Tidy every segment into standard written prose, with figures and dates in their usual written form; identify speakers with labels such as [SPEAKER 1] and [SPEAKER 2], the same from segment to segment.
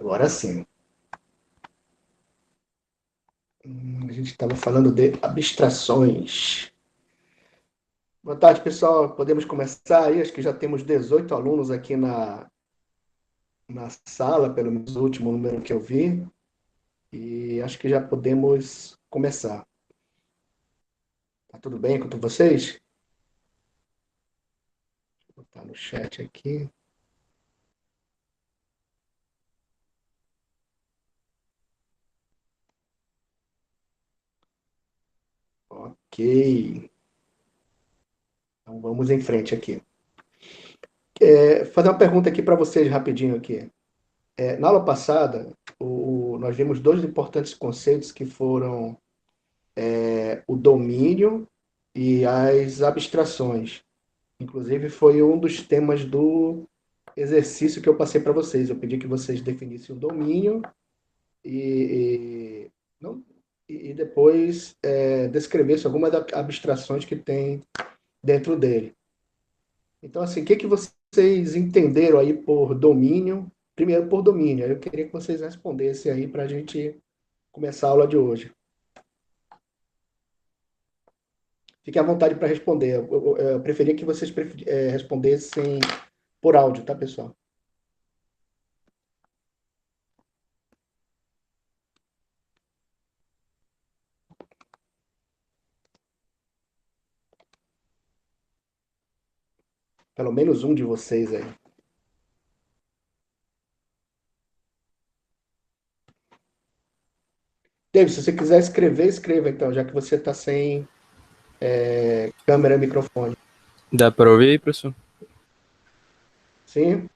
[SPEAKER 1] Agora sim. A gente estava falando de abstrações. Boa tarde, pessoal. Podemos começar aí? Acho que já temos 18 alunos aqui na sala, pelo menos o último número que eu vi. E acho que já podemos começar. Tá tudo bem com vocês? Vou botar no chat aqui. Ok. Então vamos em frente aqui. Fazer uma pergunta aqui para vocês rapidinho aqui. Na aula passada, nós vimos dois importantes conceitos que foram o domínio e as abstrações. Inclusive, foi um dos temas do exercício que eu passei para vocês. Eu pedi que vocês definissem o domínio e, e, não, e depois descrevessem algumas abstrações que tem dentro dele. Então, assim, o que, que vocês entenderam aí por domínio? Primeiro, por domínio. Eu queria que vocês respondessem aí para a gente começar a aula de hoje. Fique à vontade para responder. Eu preferia que vocês respondessem por áudio, tá, pessoal? Pelo menos um de vocês aí. David, se você quiser escrever, escreva então, já que você está sem câmera e microfone.
[SPEAKER 2] Dá para ouvir, professor?
[SPEAKER 1] Sim?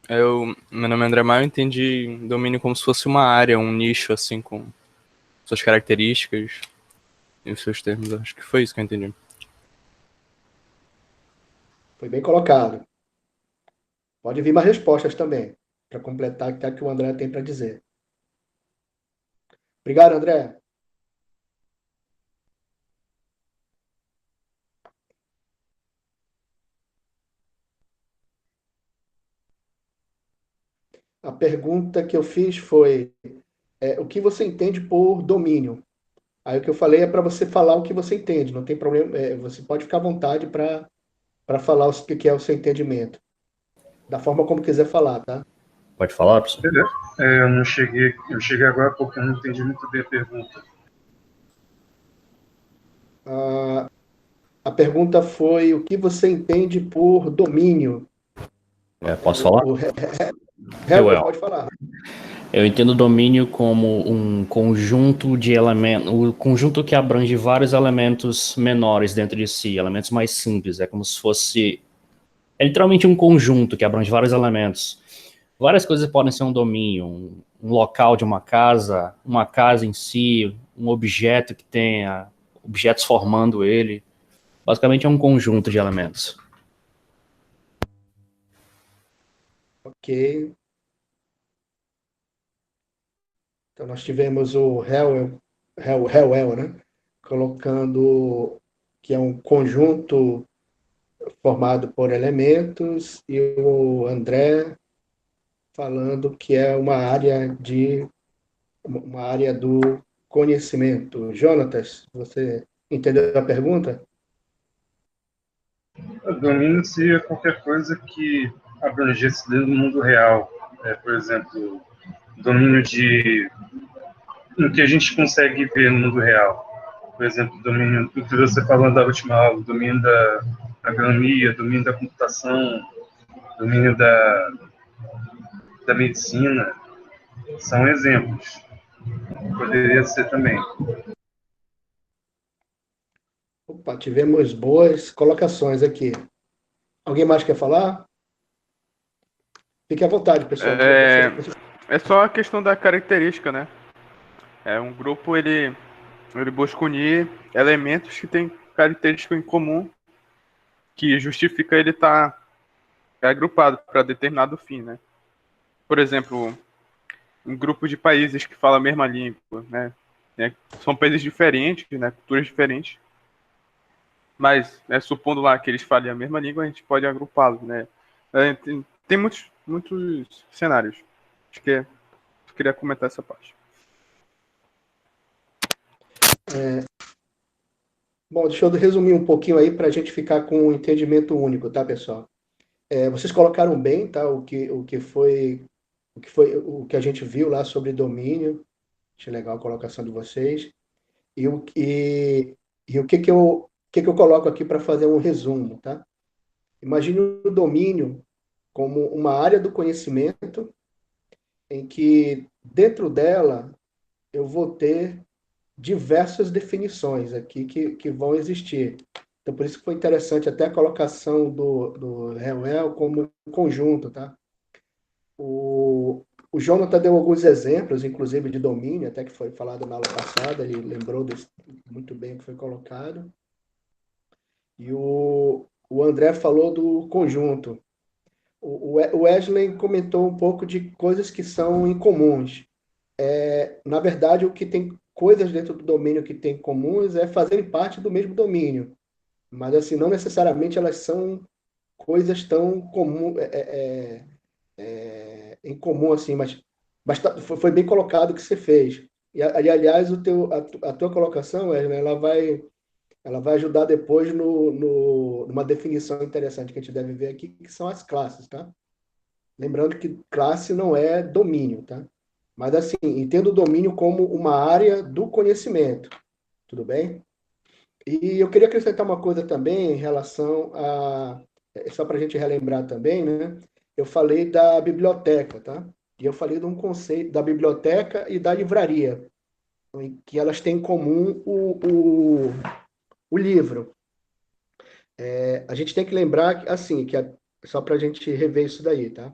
[SPEAKER 2] Meu nome é André Maio, eu entendi domínio como se fosse uma área, um nicho, assim, com suas características e os seus termos. Acho que foi isso que eu entendi.
[SPEAKER 1] Foi bem colocado. Pode vir mais respostas também, para completar o que o André tem para dizer. Obrigado, André. A pergunta que eu fiz foi o que você entende por domínio? Aí o que eu falei é para você falar o que você entende, não tem problema. Você pode ficar à vontade para falar o que é o seu entendimento, da forma como quiser falar, tá?
[SPEAKER 3] Pode falar, professor?
[SPEAKER 4] Eu cheguei agora porque eu não entendi muito bem a pergunta.
[SPEAKER 1] A pergunta foi o que você entende por domínio?
[SPEAKER 3] Posso falar?
[SPEAKER 1] Helder, pode falar.
[SPEAKER 3] Eu entendo domínio como um conjunto de elementos, um conjunto que abrange vários elementos menores dentro de si, elementos mais simples. É como se fosse. É literalmente um conjunto que abrange vários elementos. Várias coisas podem ser um domínio, um local de uma casa em si, um objeto que tenha objetos formando ele. Basicamente é um conjunto de elementos.
[SPEAKER 1] Ok. Então nós tivemos o Hellwell, né? Colocando que é um conjunto formado por elementos, e o André falando que é uma área do conhecimento. Jonatas, você entendeu a pergunta?
[SPEAKER 4] O domínio seria qualquer coisa que abrangesse dentro do mundo real. Por exemplo, domínio no que a gente consegue ver no mundo real. Por exemplo, domínio do que você falou da última aula, domínio da agronomia, domínio da computação, domínio da medicina, são exemplos. Poderia ser também.
[SPEAKER 1] Opa, tivemos boas colocações aqui. Alguém mais quer falar? Fique à vontade, pessoal.
[SPEAKER 2] É só a questão da característica, né? Um grupo, ele busca unir elementos que têm característica em comum que justifica ele estar agrupado para determinado fim, né? Por exemplo, um grupo de países que fala a mesma língua, né? São países diferentes, né? Culturas diferentes, mas supondo lá que eles falem a mesma língua, a gente pode agrupá-los, né? Tem muitos cenários. Acho que queria comentar essa parte.
[SPEAKER 1] Bom, deixa eu resumir um pouquinho aí para a gente ficar com um entendimento único, tá, pessoal? Vocês colocaram bem, tá, o que a gente viu lá sobre domínio. Achei legal a colocação de vocês. E o que eu coloco aqui para fazer um resumo, tá? Imagine o domínio como uma área do conhecimento em que dentro dela eu vou ter diversas definições aqui que vão existir. Então, por isso que foi interessante até a colocação do Reuel como conjunto, tá? O Jonathan deu alguns exemplos, inclusive de domínio, até que foi falado na aula passada, ele lembrou muito bem o que foi colocado. E o André falou do conjunto. O Wesley comentou um pouco de coisas que são incomuns. Na verdade, o que tem coisas dentro do domínio que tem comuns é fazerem parte do mesmo domínio. Mas, assim, não necessariamente elas são coisas tão comuns, em comum, assim, mas foi bem colocado o que você fez. E, aliás, a tua colocação, Wesley, ela vai ajudar depois numa definição interessante que a gente deve ver aqui, que são as classes, tá? Lembrando que classe não é domínio, tá? Mas, assim, entendo o domínio como uma área do conhecimento, tudo bem? E eu queria acrescentar uma coisa também em relação só para a gente relembrar também, né? Eu falei da biblioteca, tá? E eu falei de um conceito da biblioteca e da livraria, em que elas têm em comum o livro. A gente tem que lembrar, assim, só para a gente rever isso daí, tá?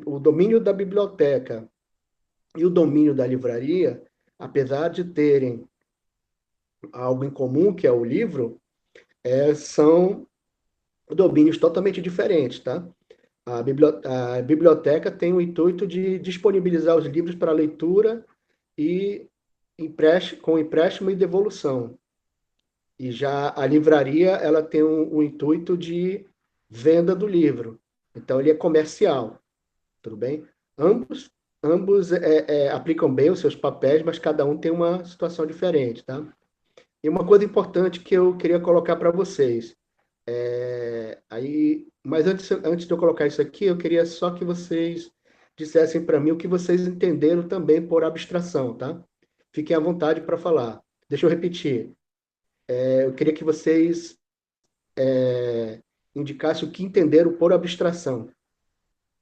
[SPEAKER 1] O domínio da biblioteca e o domínio da livraria, apesar de terem algo em comum, que é o livro, são domínios totalmente diferentes, tá? A biblioteca tem o intuito de disponibilizar os livros para leitura e com empréstimo e devolução. E já a livraria, ela tem o intuito de venda do livro. Então, ele é comercial, tudo bem? Ambos aplicam bem os seus papéis, mas cada um tem uma situação diferente, tá? E uma coisa importante que eu queria colocar para vocês. Mas antes de eu colocar isso aqui, eu queria só que vocês dissessem para mim o que vocês entenderam também por abstração, tá? Fiquem à vontade para falar. Deixa eu repetir. Eu queria que vocês indicassem o que entenderam por abstração.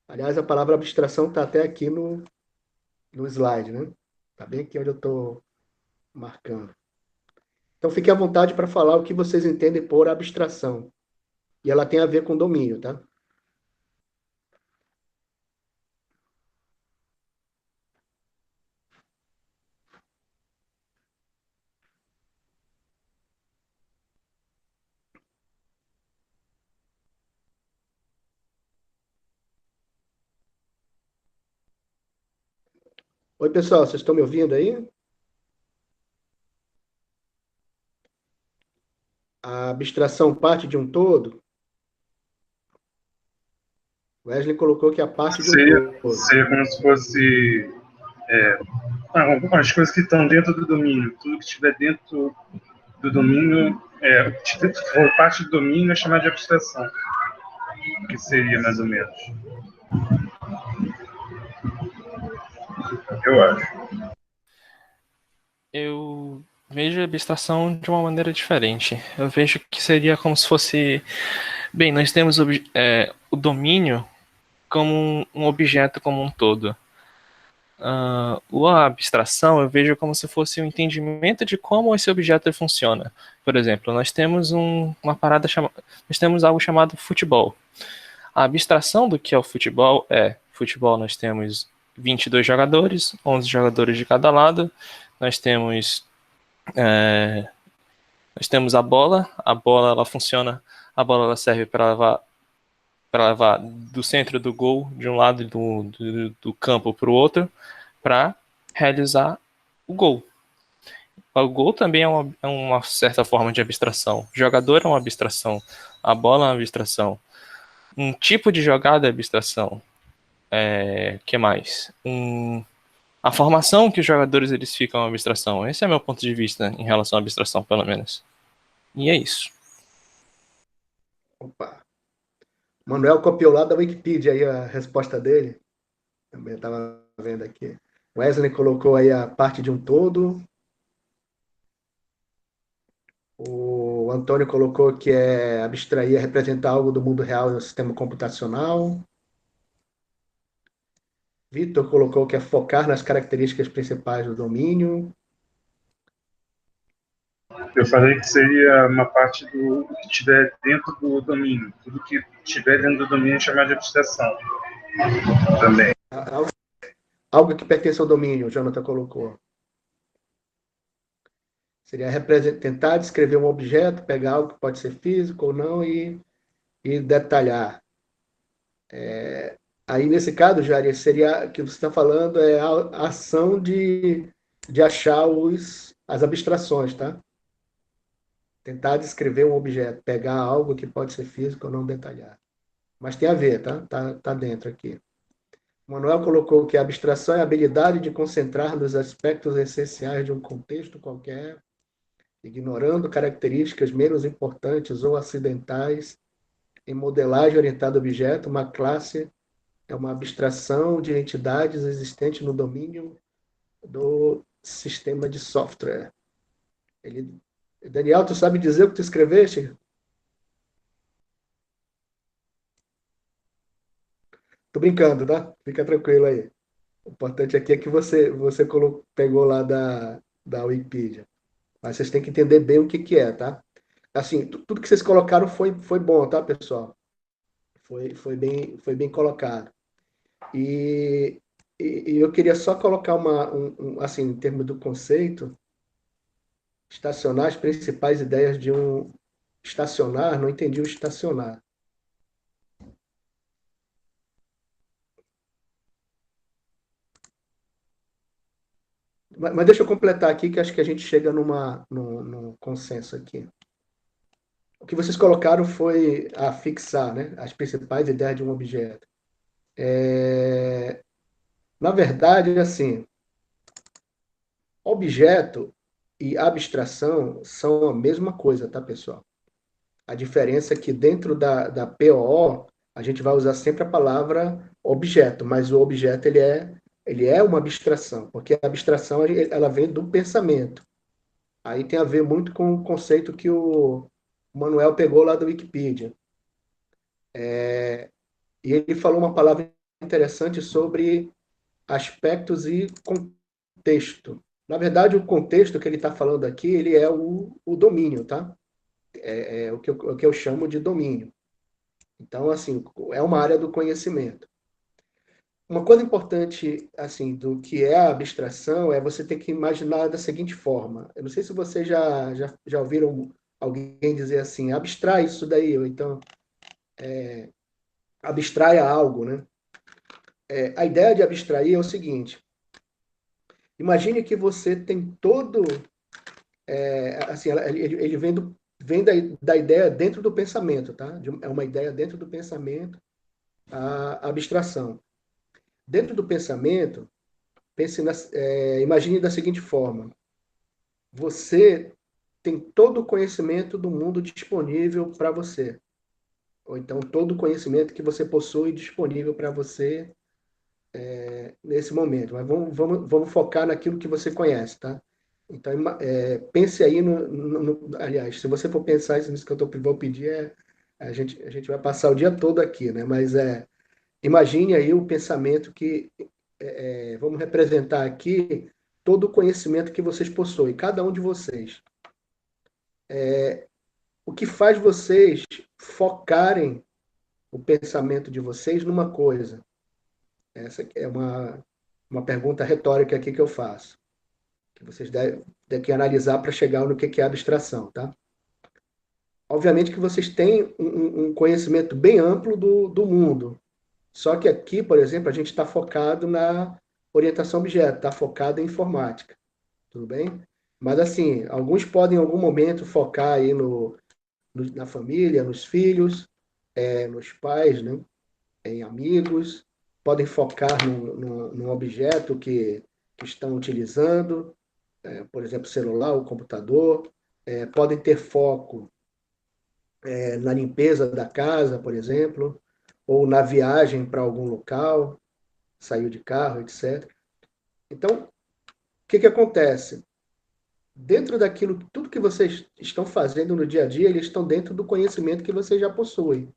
[SPEAKER 1] Aliás, a palavra abstração está até aqui no slide, né? Está bem aqui onde eu estou marcando. Então, fiquem à vontade para falar o que vocês entendem por abstração. E ela tem a ver com domínio, tá? Oi, pessoal, vocês estão me ouvindo aí? A abstração parte de um todo? Wesley colocou que a parte de um todo.
[SPEAKER 4] Seria como se fosse as coisas que estão dentro do domínio. Tudo que estiver dentro do domínio, que for parte do domínio, é chamado de abstração. Que seria mais ou menos. Eu acho.
[SPEAKER 5] Eu vejo a abstração de uma maneira diferente. Eu vejo que seria como se fosse... Bem, nós temos o domínio como um objeto como um todo. A abstração eu vejo como se fosse o entendimento de como esse objeto funciona. Por exemplo, nós temos nós temos algo chamado futebol. A abstração do que é o futebol futebol nós temos 22 jogadores, 11 jogadores de cada lado. Nós temos a bola ela funciona, a bola ela serve para levar do centro do gol, de um lado do campo para o outro, para realizar o gol. O gol também é uma certa forma de abstração. O jogador é uma abstração. A bola é uma abstração. Um tipo de jogada é abstração. Que mais? a formação que os jogadores eles ficam à abstração. Esse é meu ponto de vista em relação à abstração, pelo menos. E é isso.
[SPEAKER 1] Opa. Manuel copiou lá da Wikipedia aí a resposta dele. Também estava vendo aqui. Wesley colocou aí a parte de um todo. O Antônio colocou que é abstrair, é representar algo do mundo real no sistema computacional. Vitor colocou que é focar nas características principais do domínio.
[SPEAKER 4] Eu falei que seria uma parte do que estiver dentro do domínio. Tudo que estiver dentro do domínio é chamado de abstração. Também.
[SPEAKER 1] Algo que pertence ao domínio, o Jonathan colocou. Seria tentar descrever um objeto, pegar algo que pode ser físico ou não e detalhar. Aí, nesse caso, Jari, seria que você está falando é a ação de achar as abstrações, tá? Tentar descrever um objeto, pegar algo que pode ser físico ou não detalhar. Mas tem a ver, tá? Tá dentro aqui. O Manuel colocou que a abstração é a habilidade de concentrar nos aspectos essenciais de um contexto qualquer, ignorando características menos importantes ou acidentais. Em modelagem orientada a objeto, uma classe é uma abstração de entidades existentes no domínio do sistema de software. Daniel, tu sabe dizer o que tu escreveste? Tô brincando, tá? Fica tranquilo aí. O importante aqui é que você pegou lá da Wikipedia. Mas vocês têm que entender bem o que é, tá? Assim, tudo que vocês colocaram foi bom, tá, pessoal? Foi bem colocado. E eu queria só colocar assim, em termos do conceito, estacionar as principais ideias de um estacionar, não entendi o estacionar. Mas deixa eu completar aqui, que acho que a gente chega num consenso aqui. O que vocês colocaram foi a fixar, né, as principais ideias de um objeto. Na verdade, assim, objeto e abstração são a mesma coisa, tá, pessoal? A diferença é que dentro da POO, a gente vai usar sempre a palavra objeto, mas o objeto ele é uma abstração, porque a abstração ela vem do pensamento. Aí tem a ver muito com o conceito que o Manuel pegou lá da Wikipedia. E ele falou uma palavra interessante sobre aspectos e contexto. Na verdade, o contexto que ele está falando aqui, ele é o domínio, tá? É o que eu chamo de domínio. Então, assim, é uma área do conhecimento. Uma coisa importante, assim, do que é a abstração é você ter que imaginar da seguinte forma. Eu não sei se vocês já ouviram alguém dizer assim, abstrai isso daí, ou então abstraia algo, né? A ideia de abstrair é o seguinte, imagine que você tem todo, assim, ele vem da ideia dentro do pensamento, tá? É uma ideia dentro do pensamento, a abstração. Dentro do pensamento, imagine da seguinte forma, você tem todo o conhecimento do mundo disponível para você, ou então todo o conhecimento que você possui disponível para você nesse momento. Mas vamos focar naquilo que você conhece, tá? Então, pense aí aliás, se você for pensar nisso que eu vou pedir, a gente vai passar o dia todo aqui, né? Mas imagine aí o pensamento que vamos representar aqui todo o conhecimento que vocês possuem, cada um de vocês. O que faz vocês focarem o pensamento de vocês numa coisa? Essa é uma pergunta retórica aqui que eu faço, que vocês devem que analisar para chegar no que é abstração, tá? Obviamente que vocês têm um conhecimento bem amplo do mundo, só que aqui, por exemplo, a gente está focado na orientação a objeto, está focado em informática, tudo bem? Mas assim, alguns podem em algum momento focar aí na família, nos filhos, nos pais, né? Em amigos, podem focar num objeto que que estão utilizando, por exemplo, celular ou computador, podem ter foco na limpeza da casa, por exemplo, ou na viagem para algum local, saiu de carro, etc. Então, o que acontece? Dentro daquilo, tudo que vocês estão fazendo no dia a dia, eles estão dentro do conhecimento que você já possui.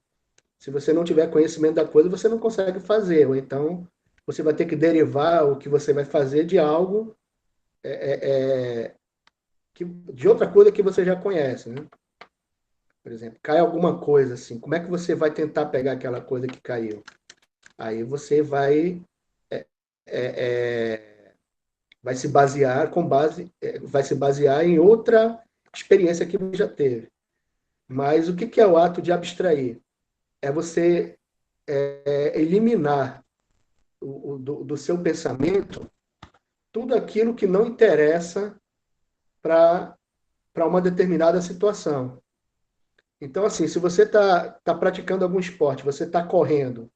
[SPEAKER 1] Se você não tiver conhecimento da coisa, você não consegue fazer, ou então você vai ter que derivar o que você vai fazer de algo, de outra coisa que você já conhece, né? Por exemplo, cai alguma coisa assim, como é que você vai tentar pegar aquela coisa que caiu? Aí você é, é, vai se basear vai se basear em outra experiência que você já teve. Mas o que é o ato de abstrair? É você eliminar do seu pensamento tudo aquilo que não interessa para uma determinada situação. Então, assim, se você tá praticando algum esporte, você está correndo,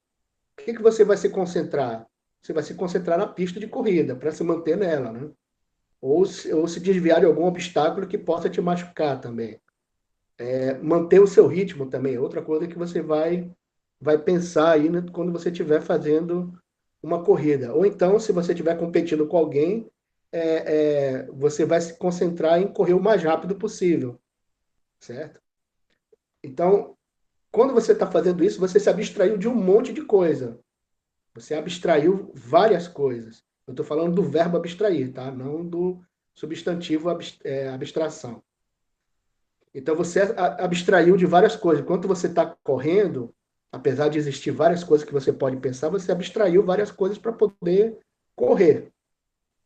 [SPEAKER 1] o que você vai se concentrar? Você vai se concentrar na pista de corrida, para se manter nela, né? Ou se desviar de algum obstáculo que possa te machucar também. Manter o seu ritmo também é outra coisa que você vai pensar aí, né, quando você estiver fazendo uma corrida. Ou então, se você estiver competindo com alguém, você vai se concentrar em correr o mais rápido possível, certo? Então, quando você está fazendo isso, você se abstraiu de um monte de coisa. Você abstraiu várias coisas. Eu estou falando do verbo abstrair, tá? Não do substantivo abstração. Então, você abstraiu de várias coisas. Enquanto você está correndo, apesar de existir várias coisas que você pode pensar, você abstraiu várias coisas para poder correr.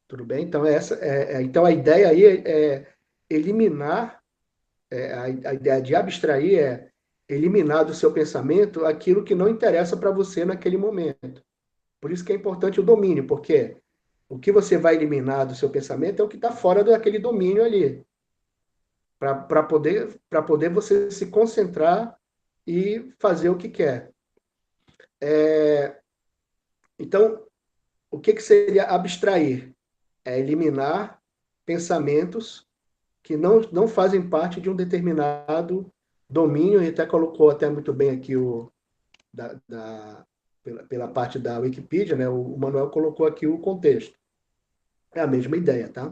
[SPEAKER 1] Tudo bem? Então, então a ideia aí é eliminar, a ideia de abstrair é eliminar do seu pensamento aquilo que não interessa para você naquele momento. Por isso que é importante o domínio, porque o que você vai eliminar do seu pensamento é o que está fora daquele domínio ali. Para poder você se concentrar e fazer o que quer. Então, o que seria abstrair? É eliminar pensamentos que não fazem parte de um determinado domínio, e até colocou até muito bem aqui pela parte da Wikipedia, né? O Manuel colocou aqui o contexto. É a mesma ideia, tá?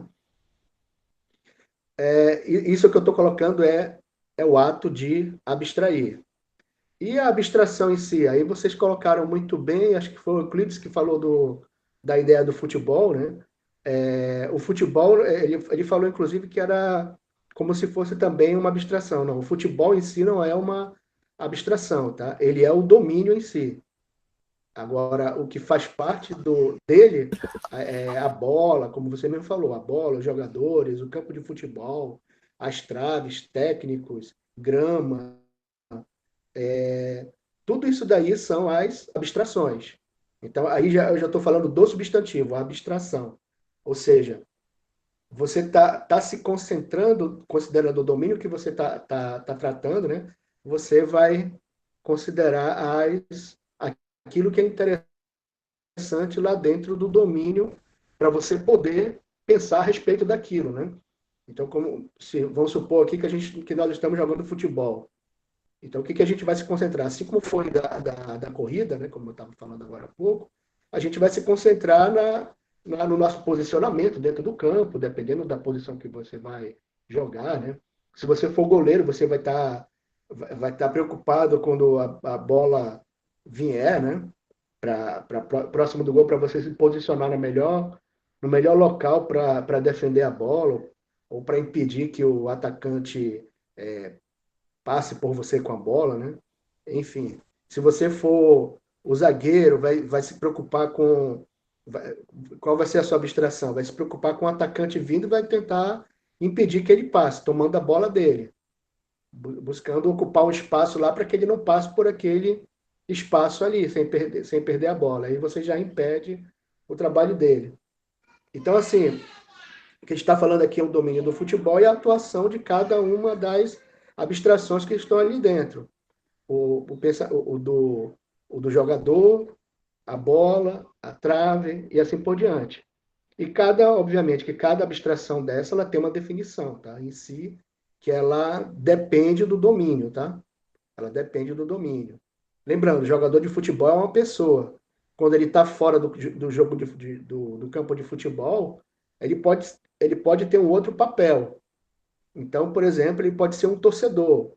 [SPEAKER 1] Isso que eu estou colocando é o ato de abstrair. E a abstração em si? Aí vocês colocaram muito bem, acho que foi o Euclides que falou da ideia do futebol, né? O futebol, ele falou inclusive que era como se fosse também uma abstração. Não, o futebol em si não é uma abstração, tá? Ele é o domínio em si. Agora, o que faz parte dele é a bola, como você mesmo falou, a bola, os jogadores, o campo de futebol, as traves, técnicos, grama, tudo isso daí são as abstrações. Então, aí eu já estou falando do substantivo, a abstração. Ou seja, você tá se concentrando, considerando o domínio que você tá tratando, né? Você vai considerar aquilo que é interessante lá dentro do domínio para você poder pensar a respeito daquilo, né? Então, vamos supor aqui que nós estamos jogando futebol. Então, o que a gente vai se concentrar? Assim como foi da corrida, né, como eu estava falando agora há pouco, a gente vai se concentrar no nosso posicionamento dentro do campo, dependendo da posição que você vai jogar, né? Se você for goleiro, você vai estar preocupado quando a bola vier, né? Próximo do gol, para você se posicionar no melhor local para defender a bola ou para impedir que o atacante passe por você com a bola, né? Enfim, se você for o zagueiro, vai se preocupar qual vai ser a sua abstração? Vai se preocupar com o atacante vindo e vai tentar impedir que ele passe, tomando a bola dele, buscando ocupar um espaço lá para que ele não passe por aquele espaço ali, sem perder a bola. Aí você já impede o trabalho dele. Então, assim, o que a gente está falando aqui é o domínio do futebol e a atuação de cada uma das abstrações que estão ali dentro. O do jogador, a bola, a trave e assim por diante. E obviamente, que cada abstração dessa, ela tem uma definição, tá? Em si, que ela depende do domínio, tá? Ela depende do domínio. Lembrando, o jogador de futebol é uma pessoa. Quando ele está fora do jogo do campo de futebol, ele pode ter um outro papel. Então, por exemplo, ele pode ser um torcedor.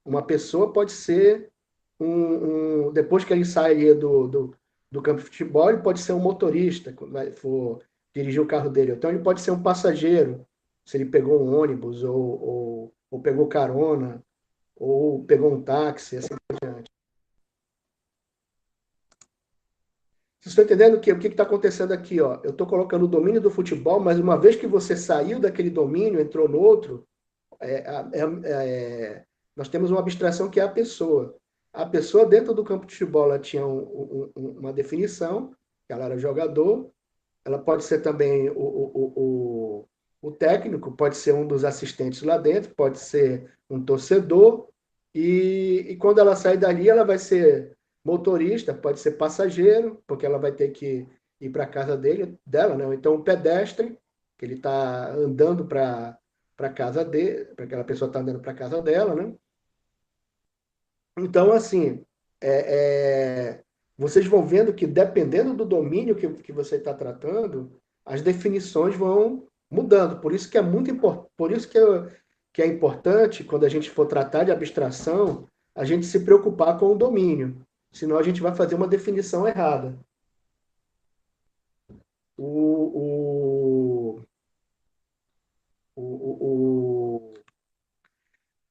[SPEAKER 1] Uma pessoa pode ser depois que ele sai do campo de futebol, ele pode ser um motorista, quando for dirigir o carro dele. Então, ele pode ser um passageiro, se ele pegou um ônibus, ou pegou carona, ou pegou um táxi, assim por diante. Vocês estão entendendo o que está acontecendo aqui? Ó? Eu estou colocando o domínio do futebol, mas uma vez que você saiu daquele domínio, entrou no outro, nós temos uma abstração que é a pessoa. A pessoa dentro do campo de futebol ela tinha uma definição, que ela era jogador, ela pode ser também o técnico, pode ser um dos assistentes lá dentro, pode ser um torcedor, e quando ela sai dali, ela vai ser motorista, pode ser passageiro, porque ela vai ter que ir para a casa dela, né? Ou então um pedestre, que ele está andando para casa dele, para aquela pessoa está andando para a casa dela, né? Então, assim, vocês vão vendo que dependendo do domínio que você está tratando, as definições vão mudando. Por isso que é muito importante, por isso que é importante, quando a gente for tratar de abstração, a gente se preocupar com o domínio. Senão a gente vai fazer uma definição errada.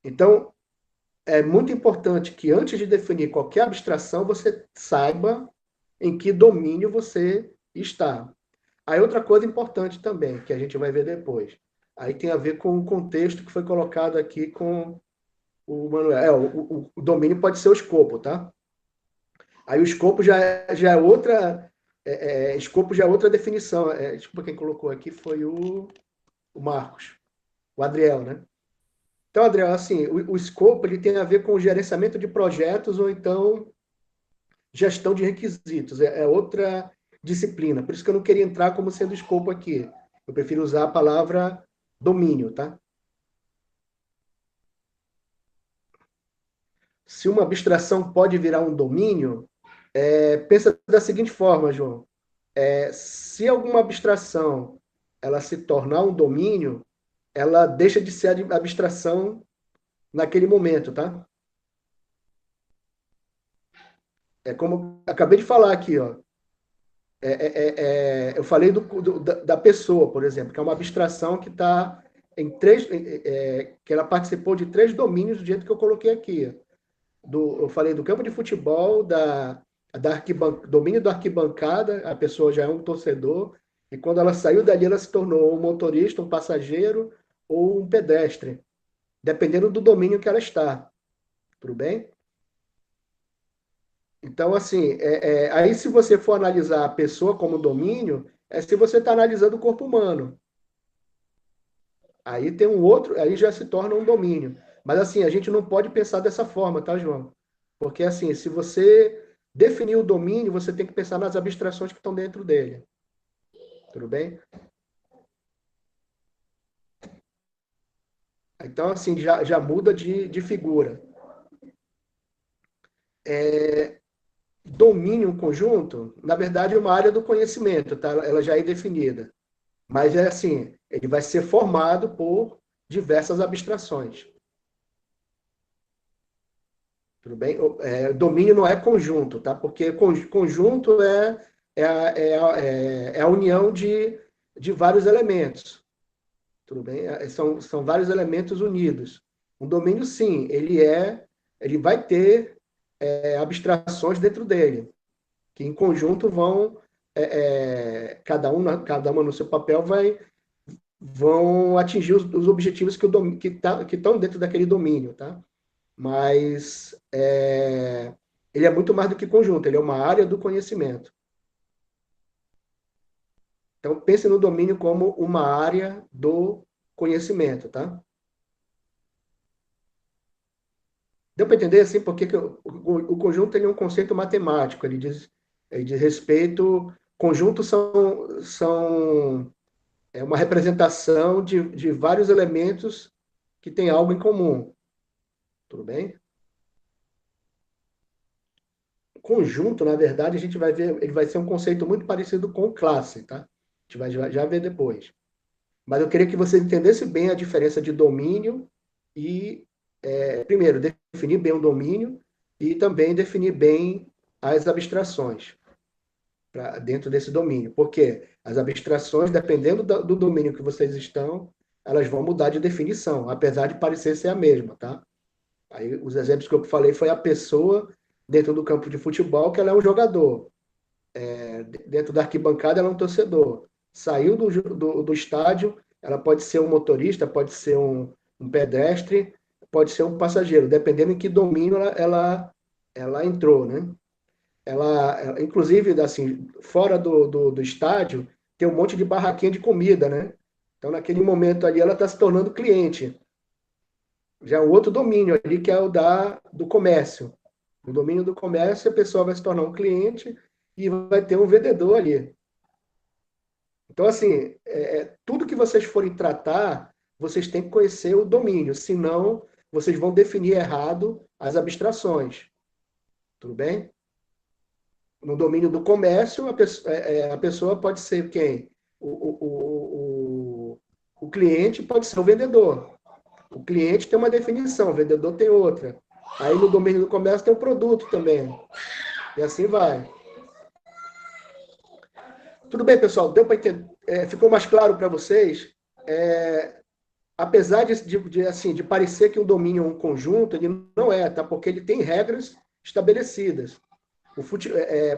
[SPEAKER 1] Então, é muito importante que antes de definir qualquer abstração, você saiba em que domínio você está. Aí outra coisa importante também, que a gente vai ver depois. Aí tem a ver com o contexto que foi colocado aqui com o Manuel. O domínio pode ser o escopo, tá? Aí o escopo já é outra. Escopo já é outra definição. Desculpa, quem colocou aqui foi o Marcos, o Adriel, né? Então, Adriel, assim, o escopo ele tem a ver com o gerenciamento de projetos ou então gestão de requisitos. É outra disciplina. Por isso que eu não queria entrar como sendo escopo aqui. Eu prefiro usar a palavra domínio, tá? Se uma abstração pode virar um domínio, pensa da seguinte forma, João. Se alguma abstração ela se tornar um domínio, ela deixa de ser abstração naquele momento, tá? É como eu acabei de falar aqui, ó. Eu falei da pessoa, por exemplo, que é uma abstração que está em três, que ela participou de 3 domínios do jeito que eu coloquei aqui. Eu falei do campo de futebol, domínio da arquibancada, a pessoa já é um torcedor, e quando ela saiu dali, ela se tornou um motorista, um passageiro ou um pedestre, dependendo do domínio que ela está. Tudo bem? Então, assim, aí se você for analisar a pessoa como domínio, é se você está analisando o corpo humano. Aí tem um outro, aí já se torna um domínio. Mas, assim, a gente não pode pensar dessa forma, tá, João? Porque, assim, se você definir o domínio, você tem que pensar nas abstrações que estão dentro dele. Tudo bem? Então, assim, já muda de figura. Domínio conjunto, na verdade, é uma área do conhecimento, tá? Ela já é definida. Mas é assim, ele vai ser formado por diversas abstrações. Tudo bem? Domínio não é conjunto, tá? Porque conjunto é a união de vários elementos. Tudo bem? São vários elementos unidos. Um domínio, sim, ele vai ter abstrações dentro dele, que em conjunto vão, cada uma no seu papel vão atingir os objetivos que estão dentro daquele domínio, tá? Mas ele é muito mais do que conjunto, ele é uma área do conhecimento. Então, pense no domínio como uma área do conhecimento, tá? Deu para entender, assim, porque o conjunto ele é um conceito matemático, ele diz respeito Conjuntos são uma representação de vários elementos que têm algo em comum. Tudo bem? Conjunto, na verdade, a gente vai ver, ele vai ser um conceito muito parecido com classe, tá? A gente vai já ver depois. Mas eu queria que você entendesse bem a diferença de domínio e, primeiro, definir bem o domínio e também definir bem as abstrações dentro desse domínio. Porque as abstrações, dependendo do domínio que vocês estão, elas vão mudar de definição, apesar de parecer ser a mesma, tá? Aí, os exemplos que eu falei foi a pessoa dentro do campo de futebol, que ela é um jogador. Dentro da arquibancada, ela é um torcedor. Saiu do estádio, ela pode ser um motorista, pode ser um pedestre, pode ser um passageiro, dependendo em que domínio ela entrou, né? Inclusive, assim, fora do estádio, tem um monte de barraquinha de comida, né? Então, naquele momento ali, ela está se tornando cliente. Já é um outro domínio ali, que é o do comércio. No domínio do comércio, a pessoa vai se tornar um cliente e vai ter um vendedor ali. Então, assim, tudo que vocês forem tratar, vocês têm que conhecer o domínio, senão vocês vão definir errado as abstrações. Tudo bem? No domínio do comércio, a pessoa pode ser quem? O cliente pode ser o vendedor. O cliente tem uma definição, o vendedor tem outra. Aí no domínio do comércio tem o produto também. E assim vai. Tudo bem, pessoal? Deu para entender? Ficou mais claro para vocês? Apesar de parecer que um domínio é um conjunto, ele não é, tá? Porque ele tem regras estabelecidas.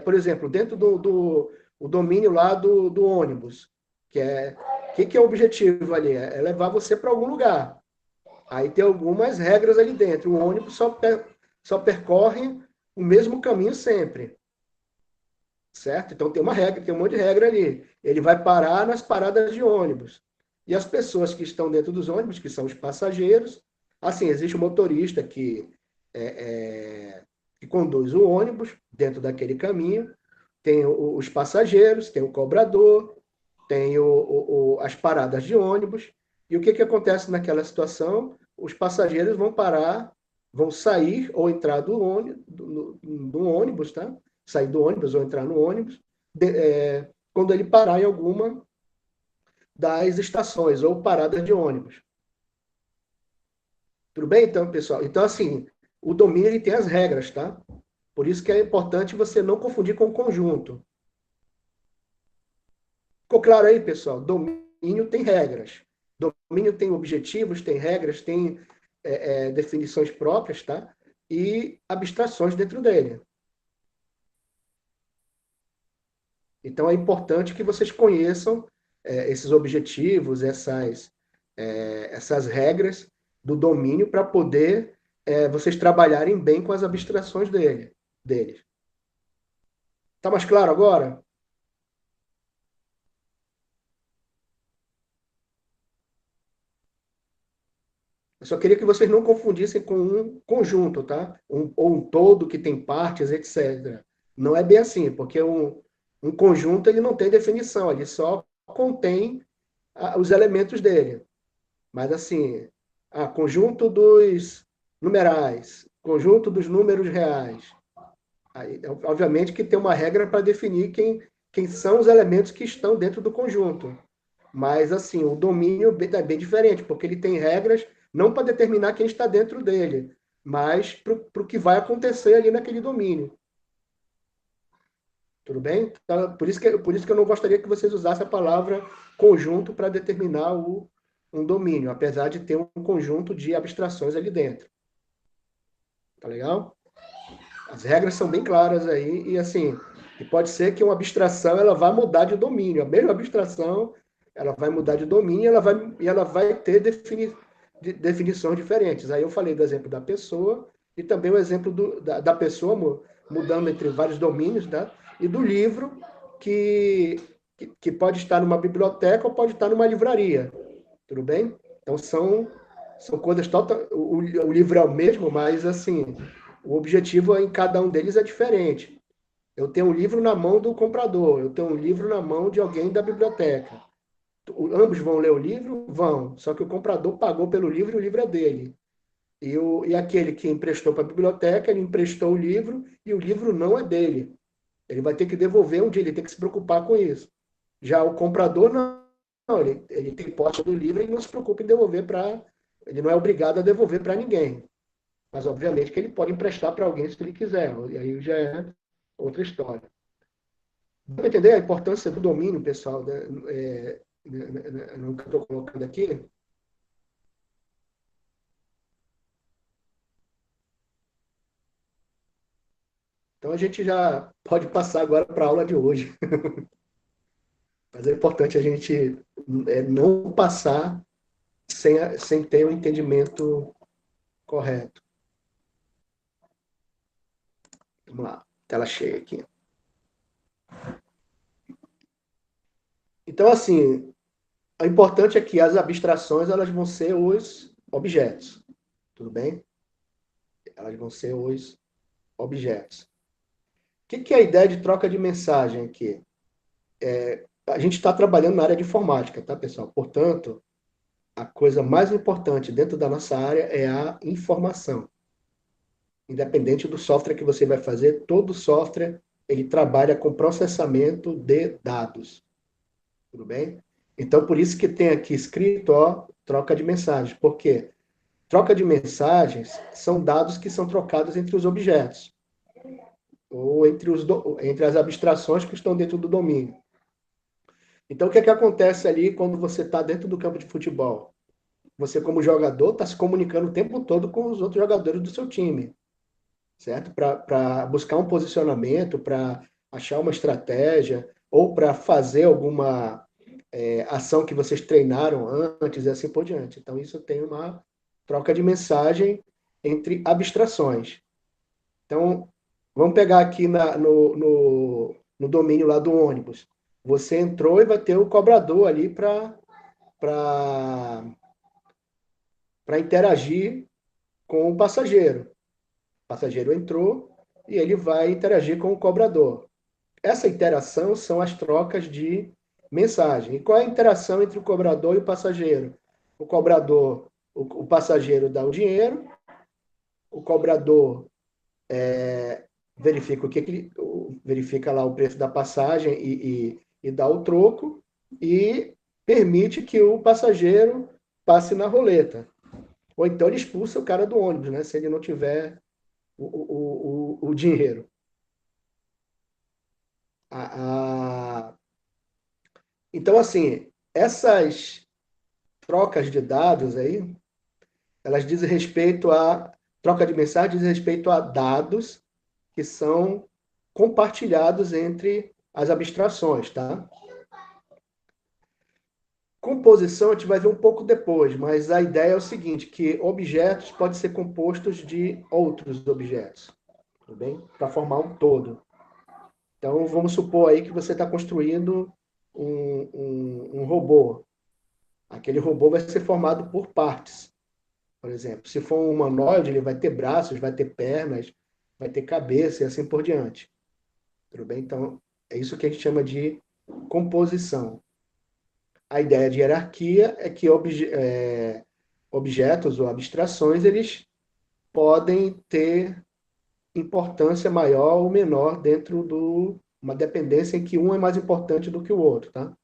[SPEAKER 1] Por exemplo, dentro do domínio lá do ônibus, que é o objetivo ali? É levar você para algum lugar. Aí tem algumas regras ali dentro. O ônibus só percorre o mesmo caminho sempre. Certo? Então tem uma regra, tem um monte de regra ali. Ele vai parar nas paradas de ônibus. E as pessoas que estão dentro dos ônibus, que são os passageiros, assim, existe um motorista que conduz o ônibus dentro daquele caminho, tem os passageiros, tem o cobrador, tem as paradas de ônibus. E o que acontece naquela situação? Os passageiros vão parar, vão sair ou entrar do ônibus, tá? Sair do ônibus ou entrar no ônibus, quando ele parar em alguma das estações ou paradas de ônibus. Tudo bem, então, pessoal? Então, assim, o domínio ele tem as regras, tá? Por isso que é importante você não confundir com o conjunto. Ficou claro aí, pessoal? Domínio tem regras. Domínio tem objetivos, tem regras, tem definições próprias, tá? E abstrações dentro dele. Então, é importante que vocês conheçam esses objetivos, essas regras do domínio para poder vocês trabalharem bem com as abstrações deles. Tá mais claro agora? Eu só queria que vocês não confundissem com um conjunto, tá? Ou um todo que tem partes, etc. Não é bem assim, porque um conjunto ele não tem definição, ele só contém os elementos dele. Mas assim, conjunto dos numerais, conjunto dos números reais. Aí, obviamente que tem uma regra para definir quem são os elementos que estão dentro do conjunto. Mas assim, o domínio é bem diferente, porque ele tem regras não para determinar quem está dentro dele, mas para o que vai acontecer ali naquele domínio. Tudo bem? Então, por isso que eu não gostaria que vocês usassem a palavra conjunto para determinar um domínio, apesar de ter um conjunto de abstrações ali dentro. Tá legal? As regras são bem claras aí, e assim, pode ser que uma abstração ela vai mudar de domínio. A mesma abstração ela vai mudar de domínio e ela vai ter definições diferentes. Aí eu falei do exemplo da pessoa e também o exemplo da pessoa mudando entre vários domínios, tá? E do livro que pode estar numa biblioteca ou pode estar numa livraria. Tudo bem? Então são coisas totalmente... O livro é o mesmo, mas assim, o objetivo em cada um deles é diferente. Eu tenho um livro na mão do comprador, eu tenho um livro na mão de alguém da biblioteca. Ambos vão ler o livro? Vão. Só que o comprador pagou pelo livro e o livro é dele. E aquele que emprestou para a biblioteca, ele emprestou o livro e o livro não é dele. Ele vai ter que devolver um dia, ele tem que se preocupar com isso. Já o comprador, não, ele tem posse do livro e não se preocupa em devolver para. Ele não é obrigado a devolver para ninguém. Mas, obviamente, que ele pode emprestar para alguém se ele quiser. E aí já é outra história. Dá para entender a importância do domínio, pessoal, né? No que eu estou colocando aqui? Então, a gente já pode passar agora para a aula de hoje. Mas é importante a gente não passar sem ter o entendimento correto. Vamos lá, tela cheia aqui. Então, assim, o importante é que as abstrações elas vão ser os objetos, tudo bem? Elas vão ser os objetos. O que é a ideia de troca de mensagem aqui? A gente está trabalhando na área de informática, tá, pessoal? Portanto, a coisa mais importante dentro da nossa área é a informação. Independente do software que você vai fazer, todo software ele trabalha com processamento de dados. Tudo bem? Então, por isso que tem aqui escrito, ó, troca de mensagens. Por quê? Troca de mensagens são dados que são trocados entre os objetos, ou entre as abstrações que estão dentro do domínio. Então, o que acontece ali quando você está dentro do campo de futebol? Você, como jogador, está se comunicando o tempo todo com os outros jogadores do seu time, certo? Para buscar um posicionamento, para achar uma estratégia, ou para fazer alguma ação que vocês treinaram antes e assim por diante. Então, isso tem uma troca de mensagem entre abstrações. Então, vamos pegar aqui no domínio lá do ônibus. Você entrou e vai ter o cobrador ali para interagir com o passageiro. O passageiro entrou e ele vai interagir com o cobrador. Essa interação são as trocas de mensagem. E qual é a interação entre o cobrador e o passageiro? O cobrador, o passageiro dá o dinheiro, o cobrador verifica verifica lá o preço da passagem e dá o troco e permite que o passageiro passe na roleta. Ou então ele expulsa o cara do ônibus, né? Se ele não tiver o dinheiro. Então, assim, essas trocas de dados aí, elas dizem respeito a... Troca de mensagem diz respeito a dados que são compartilhados entre as abstrações, tá? Composição a gente vai ver um pouco depois, mas a ideia é o seguinte, que objetos podem ser compostos de outros objetos, tudo bem? Para formar um todo. Então, vamos supor aí que você está construindo um robô. Aquele robô vai ser formado por partes, por exemplo. Se for um humanoide, ele vai ter braços, vai ter pernas, vai ter cabeça e assim por diante. Tudo bem? Então, é isso que a gente chama de composição. A ideia de hierarquia é que objetos ou abstrações, eles podem ter importância maior ou menor dentro de uma dependência em que um é mais importante do que o outro, tá?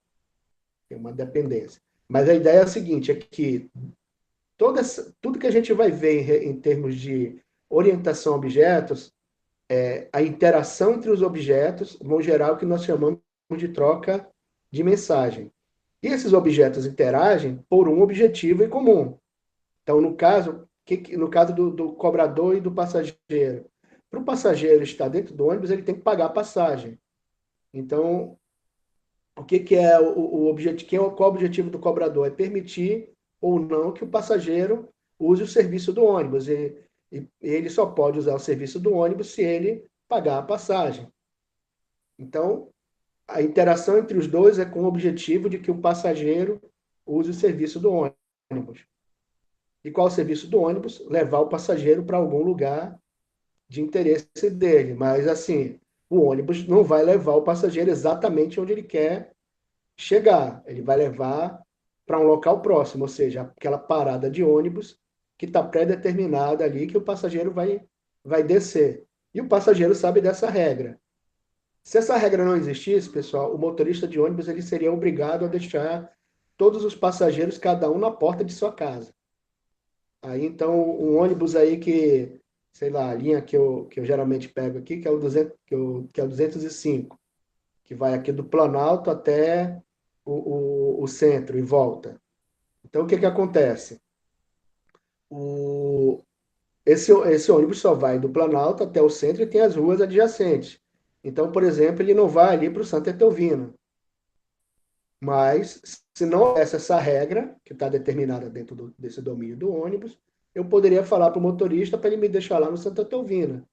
[SPEAKER 1] Tem uma dependência. Mas a ideia é a seguinte, é que tudo que a gente vai ver em termos de orientação a objetos, a interação entre os objetos vão gerar o que nós chamamos de troca de mensagem. E esses objetos interagem por um objetivo em comum. Então, no caso do cobrador e do passageiro, para o passageiro estar dentro do ônibus, ele tem que pagar a passagem. Então, o que é o objetivo? Qual é o objetivo do cobrador? É permitir ou não que o passageiro use o serviço do ônibus. E ele só pode usar o serviço do ônibus se ele pagar a passagem. Então, a interação entre os dois é com o objetivo de que o passageiro use o serviço do ônibus. E qual é o serviço do ônibus? Levar o passageiro para algum lugar de interesse dele. Mas, assim, o ônibus não vai levar o passageiro exatamente onde ele quer chegar. Ele vai levar para um local próximo, ou seja, aquela parada de ônibus que está pré-determinada ali, que o passageiro vai descer. E o passageiro sabe dessa regra. Se essa regra não existisse, pessoal, o motorista de ônibus ele seria obrigado a deixar todos os passageiros, cada um na porta de sua casa. Aí, então, um ônibus aí que, sei lá, a linha que eu geralmente pego aqui, que é o 200, que é o 205, que vai aqui do Planalto até o centro e volta. Então, o que acontece? Esse ônibus só vai do Planalto até o centro e tem as ruas adjacentes. Então, por exemplo, ele não vai ali para o Santa Etelvina. Mas, se não houvesse essa regra, que está determinada dentro desse domínio do ônibus, eu poderia falar para o motorista para ele me deixar lá no Santa Etelvina.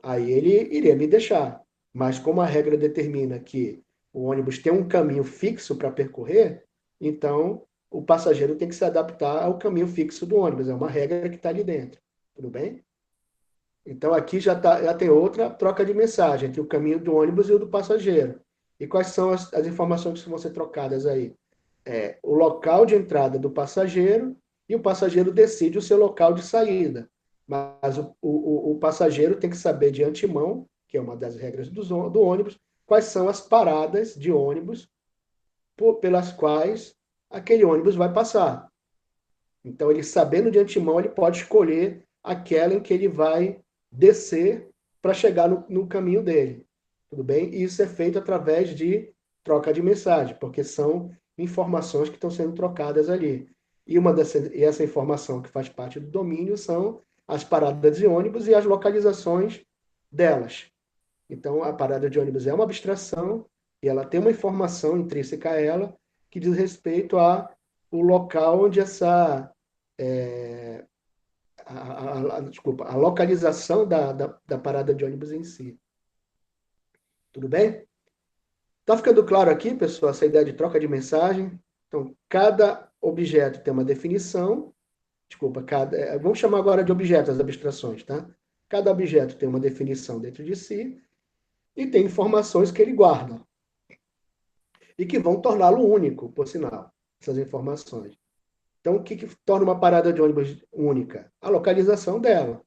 [SPEAKER 1] Aí ele iria me deixar. Mas como a regra determina que o ônibus tem um caminho fixo para percorrer, então o passageiro tem que se adaptar ao caminho fixo do ônibus. É uma regra que está ali dentro. Tudo bem? Então aqui já tem outra troca de mensagem entre o caminho do ônibus e o do passageiro. E quais são as informações que vão ser trocadas aí? O local de entrada do passageiro e o passageiro decide o seu local de saída. Mas o passageiro tem que saber de antemão, que é uma das regras do ônibus, quais são as paradas de ônibus pelas quais aquele ônibus vai passar. Então, ele sabendo de antemão, ele pode escolher aquela em que ele vai descer para chegar no caminho dele. Tudo bem? E isso é feito através de troca de mensagem, porque são informações que estão sendo trocadas ali. E essa informação que faz parte do domínio são as paradas de ônibus e as localizações delas. Então, a parada de ônibus é uma abstração e ela tem uma informação intrínseca a ela que diz respeito ao local onde a localização da parada de ônibus em si. Tudo bem? Está ficando claro aqui, pessoal, essa ideia de troca de mensagem? Então, cada objeto tem uma definição. Vamos chamar agora de objetos, as abstrações, tá? Cada objeto tem uma definição dentro de si e tem informações que ele guarda. E que vão torná-lo único, por sinal, essas informações. Então, o que torna uma parada de ônibus única? A localização dela.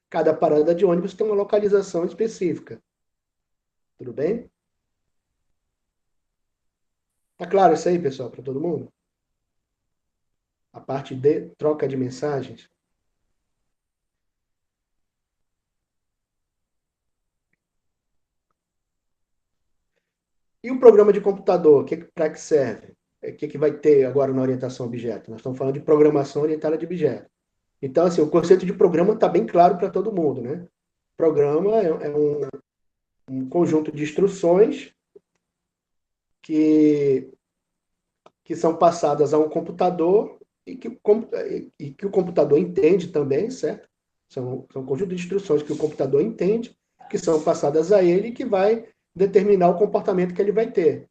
[SPEAKER 1] Cada parada de ônibus tem uma localização específica. Tudo bem? Tá claro isso aí, pessoal, para todo mundo? A parte de troca de mensagens. E o programa de computador, para que serve? O que vai ter agora na orientação a objeto? Nós estamos falando de programação orientada de objeto. Então, assim, o conceito de programa está bem claro para todo mundo, né? Programa é um conjunto de instruções que são passadas a um computador e que o computador entende também, certo? São um conjunto de instruções que o computador entende, que são passadas a ele e que vai determinar o comportamento que ele vai ter.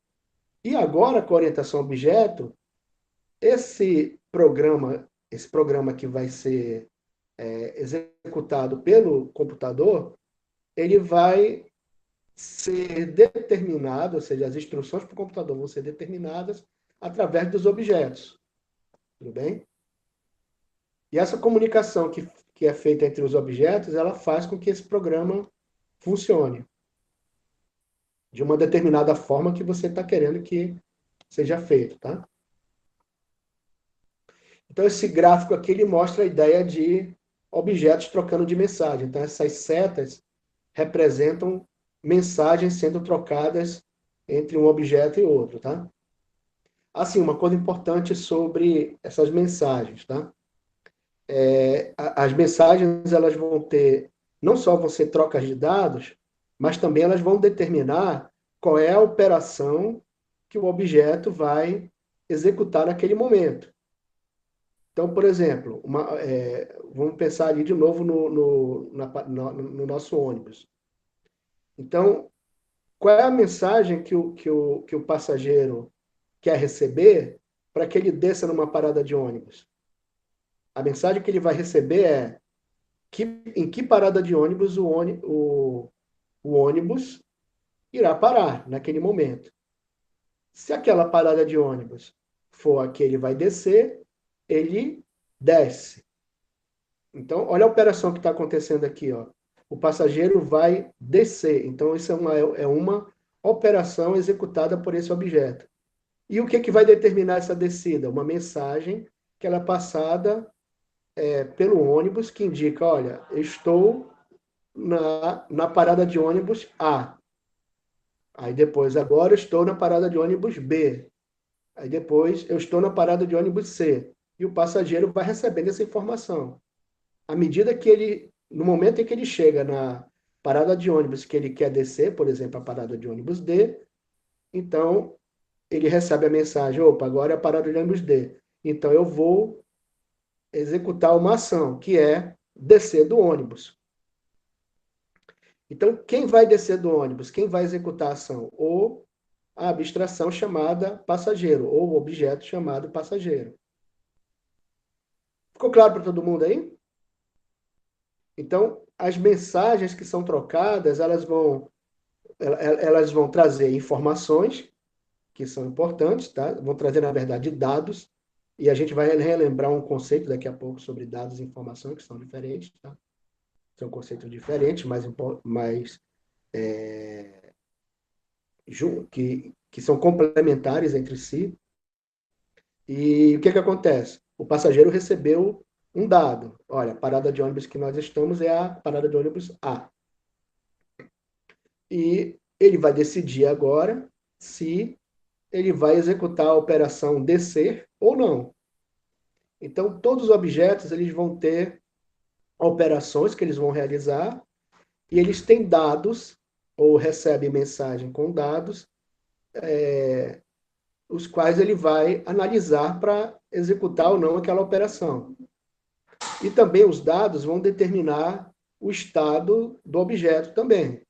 [SPEAKER 1] E agora, com a orientação a objeto, esse programa que vai ser executado pelo computador, ele vai ser determinado, ou seja, as instruções para o computador vão ser determinadas através dos objetos. Tudo bem? E essa comunicação que é feita entre os objetos, ela faz com que esse programa funcione de uma determinada forma que você está querendo que seja feito, tá? Então, esse gráfico aqui, ele mostra a ideia de objetos trocando de mensagem. Então, essas setas representam mensagens sendo trocadas entre um objeto e outro, tá? Assim, uma coisa importante sobre essas mensagens, tá? As mensagens, elas vão ter, não só vão ser trocas de dados, mas também elas vão determinar qual é a operação que o objeto vai executar naquele momento. Então, por exemplo, vamos pensar ali de novo no nosso ônibus. Então, qual é a mensagem que o passageiro quer receber para que ele desça numa parada de ônibus? A mensagem que ele vai receber é: em que parada de ônibus o ônibus irá parar naquele momento. Se aquela parada de ônibus for a que ele vai descer, ele desce. Então, olha a operação que está acontecendo aqui. Ó. O passageiro vai descer. Então, isso é uma operação executada por esse objeto. E o que vai determinar essa descida? Uma mensagem que ela é passada pelo ônibus que indica, olha, eu estou na parada de ônibus A. Aí depois, agora eu estou na parada de ônibus B. Aí depois, eu estou na parada de ônibus C. E o passageiro vai recebendo essa informação. À medida que ele, no momento em que ele chega na parada de ônibus que ele quer descer, por exemplo, a parada de ônibus D, então ele recebe a mensagem, opa, agora é a parada de ônibus D. Então eu vou executar uma ação, que é descer do ônibus. Então, quem vai descer do ônibus? Quem vai executar a ação? Ou a abstração chamada passageiro, ou o objeto chamado passageiro. Ficou claro para todo mundo aí? Então, as mensagens que são trocadas, elas vão trazer informações que são importantes, tá? Vão trazer, na verdade, dados, e a gente vai relembrar um conceito daqui a pouco sobre dados e informação, que são diferentes, tá? São conceitos diferentes, que são complementares entre si. E o que acontece? O passageiro recebeu um dado. Olha, a parada de ônibus que nós estamos é a parada de ônibus A. E ele vai decidir agora se ele vai executar a operação descer ou não. Então, todos os objetos eles vão ter operações que eles vão realizar e eles têm dados ou recebem mensagem com dados, os quais ele vai analisar para executar ou não aquela operação. E também os dados vão determinar o estado do objeto também.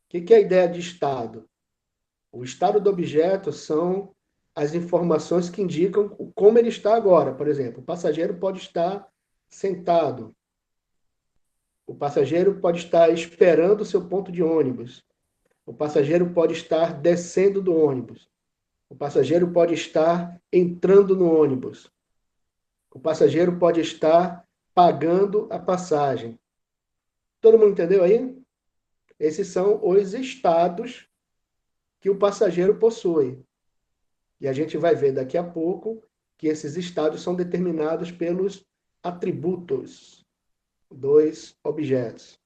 [SPEAKER 1] O que é a ideia de estado? O estado do objeto são as informações que indicam como ele está agora. Por exemplo, o passageiro pode estar sentado. O passageiro pode estar esperando o seu ponto de ônibus. O passageiro pode estar descendo do ônibus. O passageiro pode estar entrando no ônibus. O passageiro pode estar pagando a passagem. Todo mundo entendeu aí? Esses são os estados que o passageiro possui. E a gente vai ver daqui a pouco que esses estados são determinados pelos atributos dos objetos.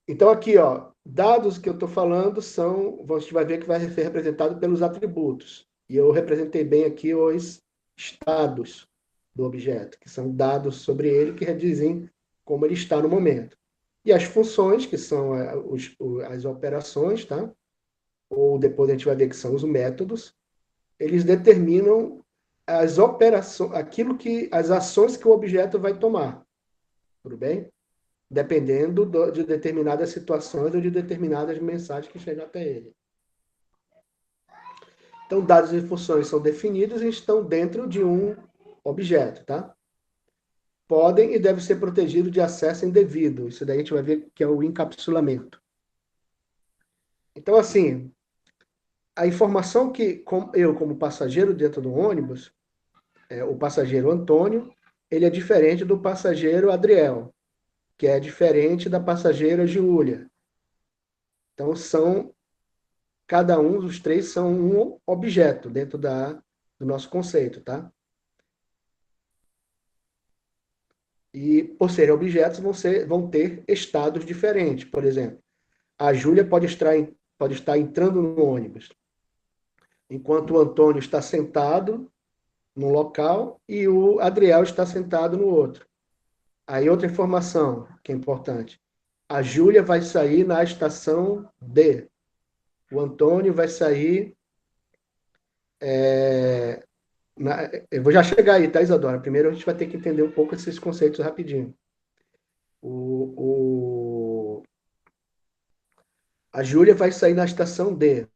[SPEAKER 1] Então, aqui, ó, dados que eu estou falando são, a gente vai ver que vai ser representado pelos atributos. E eu representei bem aqui os estados do objeto, que são dados sobre ele que dizem como ele está no momento. E as funções, que são as operações, tá? Ou depois a gente vai ver que são os métodos, eles determinam as operações, as ações que o objeto vai tomar. Tudo bem? Dependendo de determinadas situações ou de determinadas mensagens que chegam até ele. Então, dados e funções são definidos e estão dentro de um objeto, tá? Podem e devem ser protegidos de acesso indevido. Isso daí a gente vai ver que é o encapsulamento. Então, assim, a informação que eu, como passageiro dentro do ônibus, o passageiro Antônio, ele é diferente do passageiro Adriel, que é diferente da passageira Júlia. Então, cada um dos três são um objeto dentro do nosso conceito, tá? E, por serem objetos, vão ter estados diferentes. Por exemplo, a Júlia pode estar entrando no ônibus, enquanto o Antônio está sentado num local e o Adriel está sentado no outro. Aí outra informação que é importante. A Júlia vai sair na estação D. O Antônio vai sair... eu vou já chegar aí, tá, Isadora? Primeiro a gente vai ter que entender um pouco esses conceitos rapidinho. A Júlia vai sair na estação D.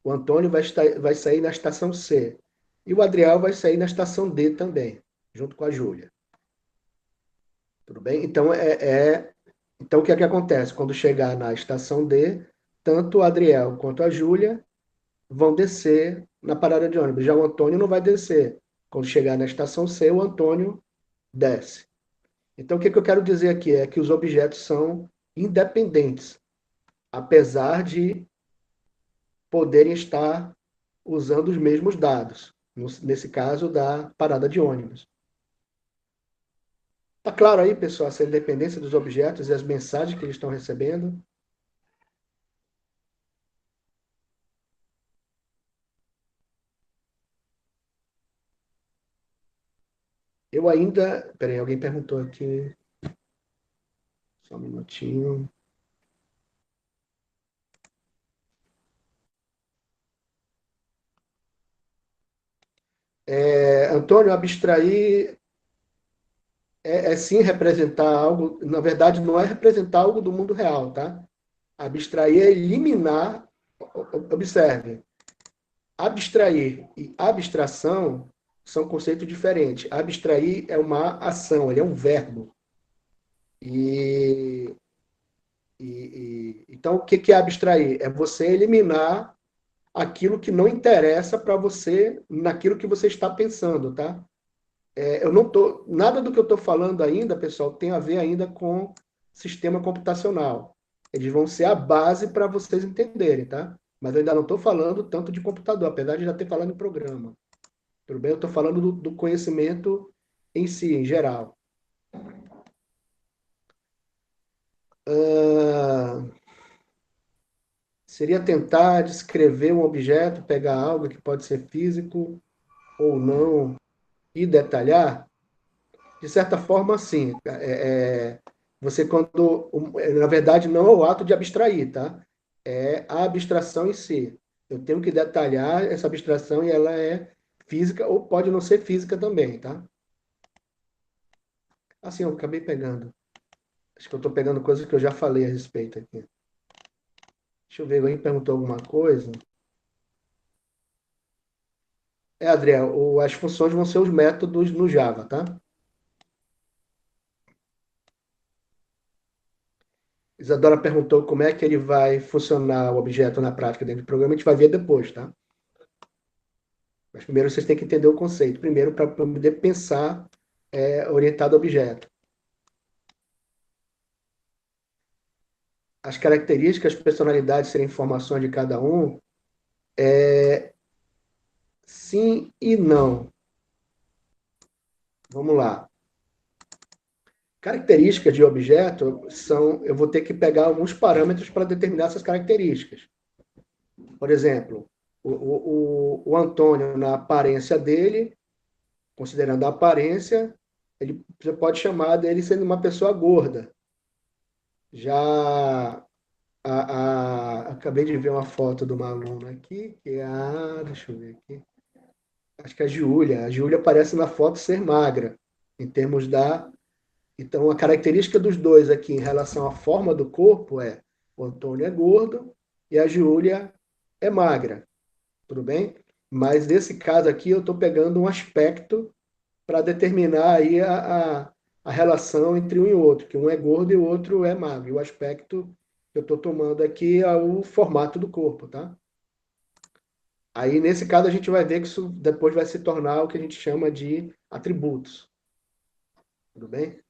[SPEAKER 1] O Antônio vai sair na estação C. E o Adriel vai sair na estação D também, junto com a Júlia. Tudo bem? Então, então o que é que acontece? Quando chegar na estação D, tanto o Adriel quanto a Júlia vão descer na parada de ônibus. Já o Antônio não vai descer. Quando chegar na estação C, o Antônio desce. Então, o que eu quero dizer aqui é que os objetos são independentes, apesar de poderem estar usando os mesmos dados, nesse caso da parada de ônibus. Tá claro aí, pessoal, essa independência dos objetos e as mensagens que eles estão recebendo? Eu ainda. Peraí, alguém perguntou aqui. Só um minutinho. Antônio, abstrair é sim representar algo. Na verdade, não é representar algo do mundo real, tá? Abstrair é eliminar. Observe. Abstrair e abstração são conceitos diferentes. Abstrair é uma ação, ele é um verbo. E, então, o que é abstrair? É você eliminar aquilo que não interessa para você naquilo que você está pensando, tá? Eu não tô, nada do que eu estou falando ainda, pessoal, tem a ver ainda com sistema computacional. Eles vão ser a base para vocês entenderem, tá? Mas eu ainda não estou falando tanto de computador, apesar de já ter falado em programa. Tudo bem? Eu estou falando do conhecimento em si, em geral. Seria tentar descrever um objeto, pegar algo que pode ser físico ou não e detalhar? De certa forma, sim. Você quando, na verdade, não é o ato de abstrair, tá? É a abstração em si. Eu tenho que detalhar essa abstração e ela é física ou pode não ser física também, tá? Assim, eu acabei pegando. Acho que eu estou pegando coisas que eu já falei a respeito aqui. Deixa eu ver, alguém perguntou alguma coisa. Adriel, as funções vão ser os métodos no Java, tá? Isadora perguntou como é que ele vai funcionar o objeto na prática dentro do programa. A gente vai ver depois, tá? Mas primeiro vocês têm que entender o conceito. Primeiro, para poder pensar orientado a objeto. As características, personalidades, serem informações de cada um, sim e não. Vamos lá. Características de objeto são, eu vou ter que pegar alguns parâmetros para determinar essas características. Por exemplo, o Antônio, na aparência dele, considerando a aparência, você pode chamar dele sendo uma pessoa gorda. Já acabei de ver uma foto de uma aluna aqui, que é deixa eu ver aqui. Acho que é a Júlia. A Júlia parece na foto ser magra, em termos da. Então, a característica dos dois aqui em relação à forma do corpo é: o Antônio é gordo e a Júlia é magra. Tudo bem? Mas nesse caso aqui, eu estou pegando um aspecto para determinar aí a relação entre um e outro, que um é gordo e o outro é magro. E o aspecto que eu estou tomando aqui é o formato do corpo, tá? Aí, nesse caso, a gente vai ver que isso depois vai se tornar o que a gente chama de atributos. Tudo bem?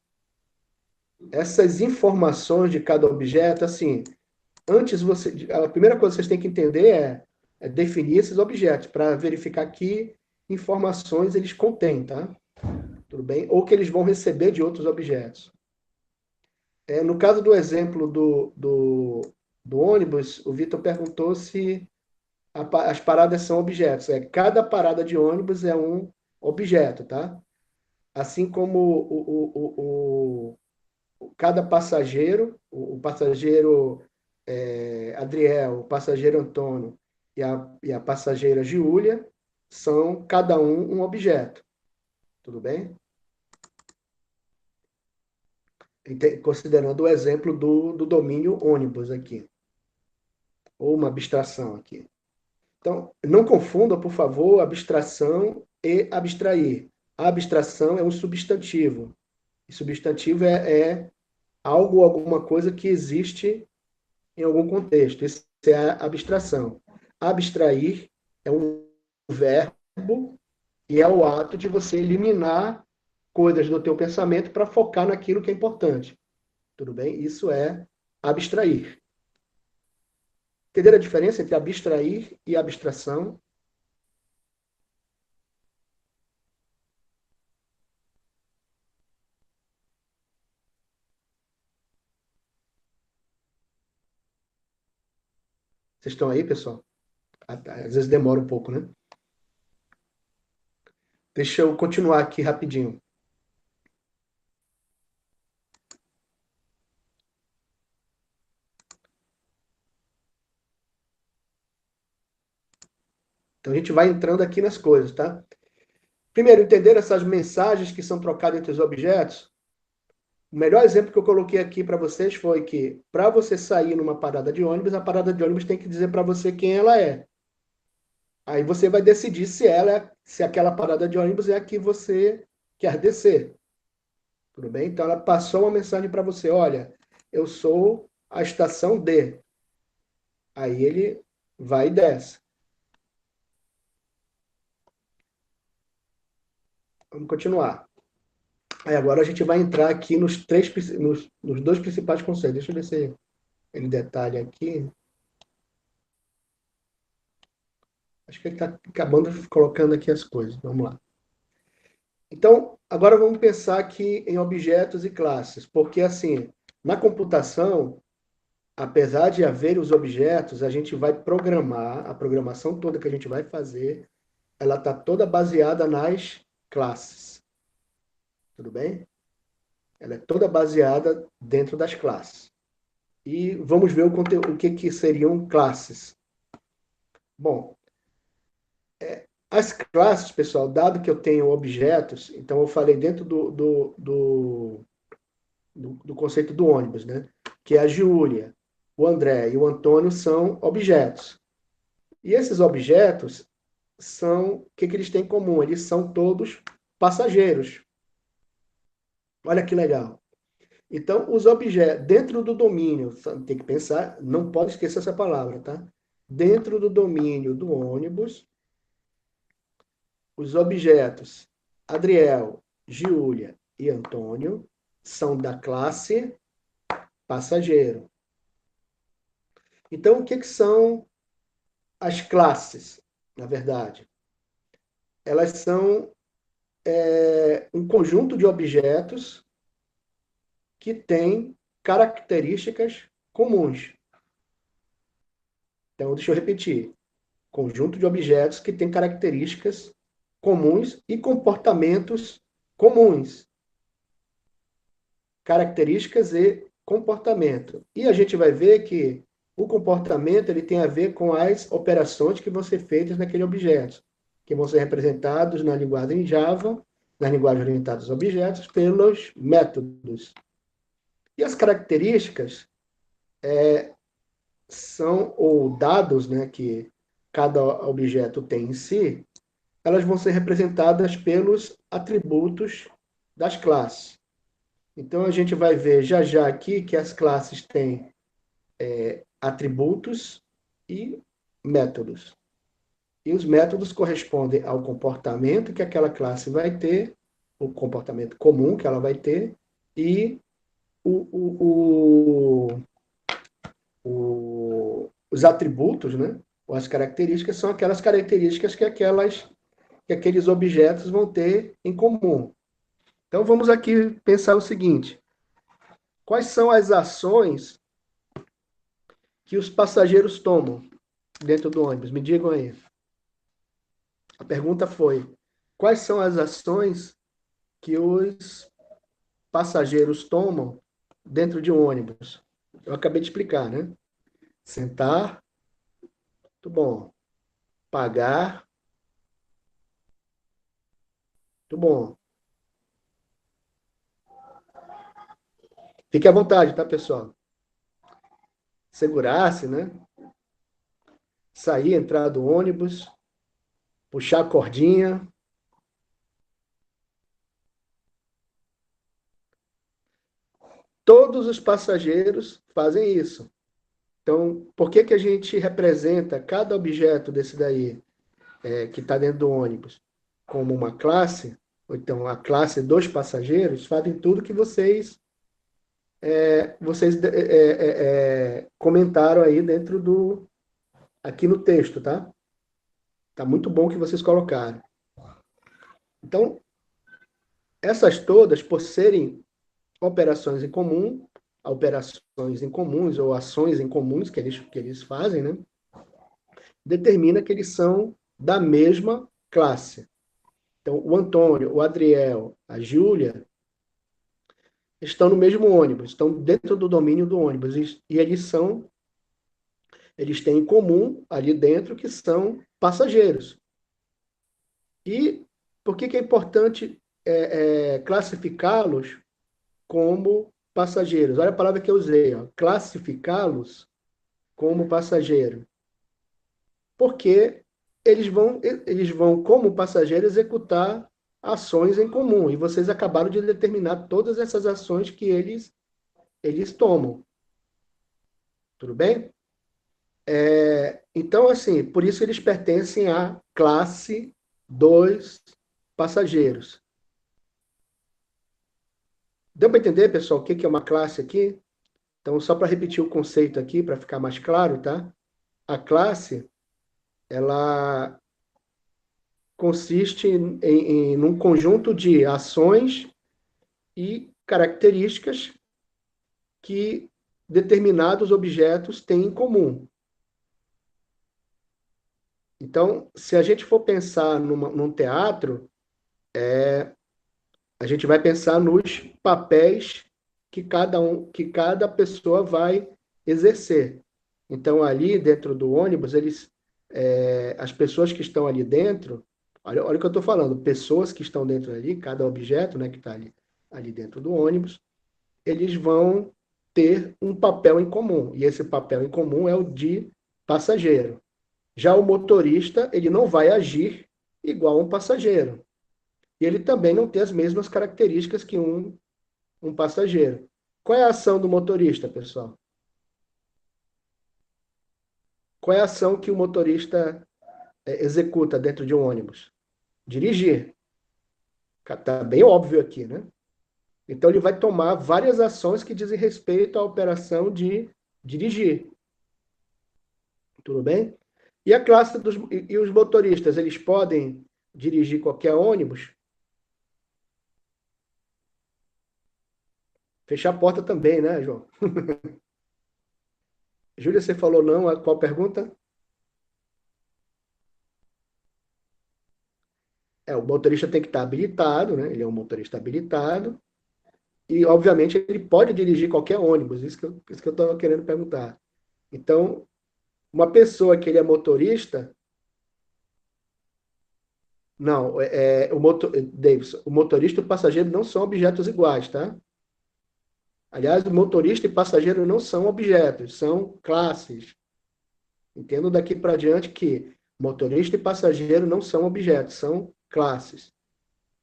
[SPEAKER 1] Essas informações de cada objeto, assim, a primeira coisa que vocês têm que entender é definir esses objetos, para verificar que informações eles contêm, tá? Tudo bem? Ou que eles vão receber de outros objetos. No caso do exemplo do ônibus, o Vitor perguntou se as paradas são objetos. Cada parada de ônibus é um objeto, tá? Assim como cada passageiro, o passageiro Adriel, o passageiro Antônio e a passageira Giulia, são cada um objeto. Tudo bem? Considerando o exemplo do domínio ônibus aqui, ou uma abstração aqui. Então, não confunda, por favor, abstração e abstrair. A abstração é um substantivo. E substantivo é algo ou alguma coisa que existe em algum contexto. Isso é a abstração. Abstrair é um verbo e é o ato de você eliminar coisas do teu pensamento para focar naquilo que é importante. Tudo bem? Isso é abstrair. Entenderam a diferença entre abstrair e abstração? Vocês estão aí, pessoal? Às vezes demora um pouco, né? Deixa eu continuar aqui rapidinho. Então a gente vai entrando aqui nas coisas, tá? Primeiro, entender essas mensagens que são trocadas entre os objetos. O melhor exemplo que eu coloquei aqui para vocês foi que, para você sair numa parada de ônibus, a parada de ônibus tem que dizer para você quem ela é. Aí você vai decidir se aquela parada de ônibus é a que você quer descer. Tudo bem? Então ela passou uma mensagem para você: olha, eu sou a estação D. Aí ele vai e desce. Vamos continuar. Aí agora a gente vai entrar aqui nos dois principais conceitos. Deixa eu ver se ele detalha aqui. Acho que ele está acabando colocando aqui as coisas. Vamos lá. Então, agora vamos pensar aqui em objetos e classes. Porque, assim, na computação, apesar de haver os objetos, a gente vai programar, a programação toda que a gente vai fazer, ela está toda baseada nas classes. Tudo bem? Ela é toda baseada dentro das classes. E vamos ver o que seriam classes. Bom, as classes, pessoal, dado que eu tenho objetos, então eu falei dentro do conceito do ônibus, né? Que a Júlia, o André e o Antônio são objetos. E esses objetos o que eles têm em comum? Eles são todos passageiros. Olha que legal. Então, os objetos, dentro do domínio, tem que pensar, não pode esquecer essa palavra, tá? Dentro do domínio do ônibus, os objetos Adriel, Giulia e Antônio são da classe passageiro. Então, o que são as classes, na verdade? Elas são um conjunto de objetos que têm características comuns. Então, deixa eu repetir. Conjunto de objetos que têm características comuns e comportamentos comuns. Características e comportamento. E a gente vai ver que o comportamento ele tem a ver com as operações que vão ser feitas naquele objeto, que vão ser representados na linguagem Java, na linguagem orientada aos objetos, pelos métodos. E as características são, ou dados, né, que cada objeto tem em si, elas vão ser representadas pelos atributos das classes. Então, a gente vai ver já aqui que as classes têm atributos e métodos. E os métodos correspondem ao comportamento que aquela classe vai ter, o comportamento comum que ela vai ter, e os atributos, né? Ou as características, são aquelas características que aqueles objetos vão ter em comum. Então, vamos aqui pensar o seguinte: quais são as ações que os passageiros tomam dentro do ônibus? Me digam aí. A pergunta foi: quais são as ações que os passageiros tomam dentro de um ônibus? Eu acabei de explicar, né? Sentar, muito bom. Pagar, muito bom. Fique à vontade, tá, pessoal? Segurar-se, né? Sair, entrar do ônibus, puxar a cordinha. todos os passageiros fazem isso. Então, por que que a gente representa cada objeto desse daí, que está dentro do ônibus, como uma classe? Ou então, a classe dos passageiros fazem tudo que vocês comentaram aí aqui no texto, tá? Tá muito bom que vocês colocaram. Então, essas todas, por serem operações em comum, operações em comuns ou ações em comuns que eles fazem, né? Determina que eles são da mesma classe. Então, o Antônio, o Adriel, a Júlia estão no mesmo ônibus, estão dentro do domínio do ônibus e eles têm em comum ali dentro que são passageiros. E por que é importante classificá-los como passageiros? Olha a palavra que eu usei, ó, classificá-los como passageiro. Porque eles vão, como passageiro, executar ações em comum. E vocês acabaram de determinar todas essas ações que eles tomam. Tudo bem? Então, assim, por isso eles pertencem à classe dos passageiros. Deu para entender, pessoal, o que é uma classe aqui? Então, só para repetir o conceito aqui, para ficar mais claro, tá? A classe, ela consiste num conjunto de ações e características que determinados objetos têm em comum. Então, se a gente for pensar num teatro, a gente vai pensar nos papéis que cada pessoa vai exercer. Então, ali dentro do ônibus, as pessoas que estão ali dentro, olha o que eu estou falando, pessoas que estão dentro ali, cada objeto, né, que está ali dentro do ônibus, eles vão ter um papel em comum. E esse papel em comum é o de passageiro. Já o motorista, ele não vai agir igual a um passageiro. E ele também não tem as mesmas características que um passageiro. Qual é a ação do motorista, pessoal? Qual é a ação que o motorista executa dentro de um ônibus? Dirigir. Está bem óbvio aqui, né? Então, ele vai tomar várias ações que dizem respeito à operação de dirigir. Tudo bem? E a classe e os motoristas, eles podem dirigir qualquer ônibus? Fechar a porta também, né, João? Júlia, você falou não, qual pergunta? O motorista tem que estar habilitado, né? Ele é um motorista habilitado. E, obviamente, ele pode dirigir qualquer ônibus, isso que eu estava querendo perguntar. Então, uma pessoa que ele é motorista, não, Davis, o motorista e o passageiro não são objetos iguais, tá? Aliás, o motorista e passageiro não são objetos, são classes. Entendo daqui para diante que motorista e passageiro não são objetos, são classes.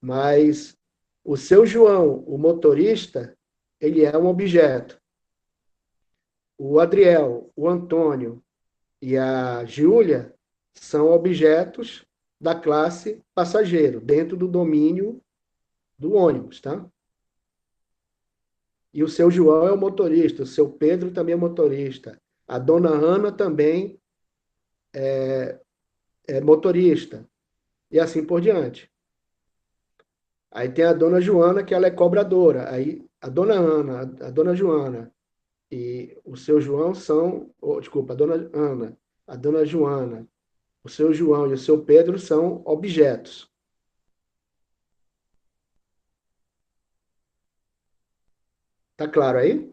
[SPEAKER 1] Mas o seu João, o motorista, ele é um objeto. O Adriel, o Antônio e a Júlia são objetos da classe passageiro, dentro do domínio do ônibus, tá? E o seu João é o motorista, o seu Pedro também é motorista. A dona Ana também é motorista. E assim por diante. Aí tem a dona Joana, que ela é cobradora. Aí a dona Ana, a dona Joana e o seu João são... desculpa, a dona Ana, a dona Joana, o seu João e o seu Pedro são objetos. Tá claro aí?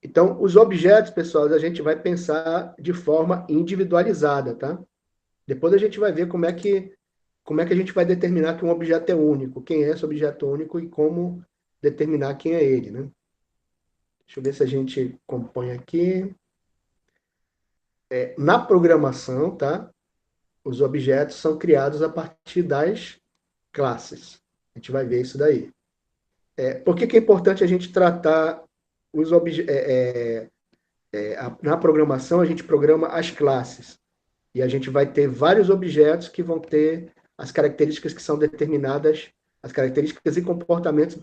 [SPEAKER 1] Então, os objetos, pessoal, a gente vai pensar de forma individualizada, tá? Depois a gente vai ver como é que a gente vai determinar que um objeto é único, quem é esse objeto único e como determinar quem é ele, né? Deixa eu ver se a gente compõe aqui. Na programação, tá? os objetos são criados a partir das classes. A gente vai ver isso daí. Por que é importante a gente tratar os objetos? Na programação, a gente programa as classes. E a gente vai ter vários objetos que vão ter as características que são determinadas, as características e comportamentos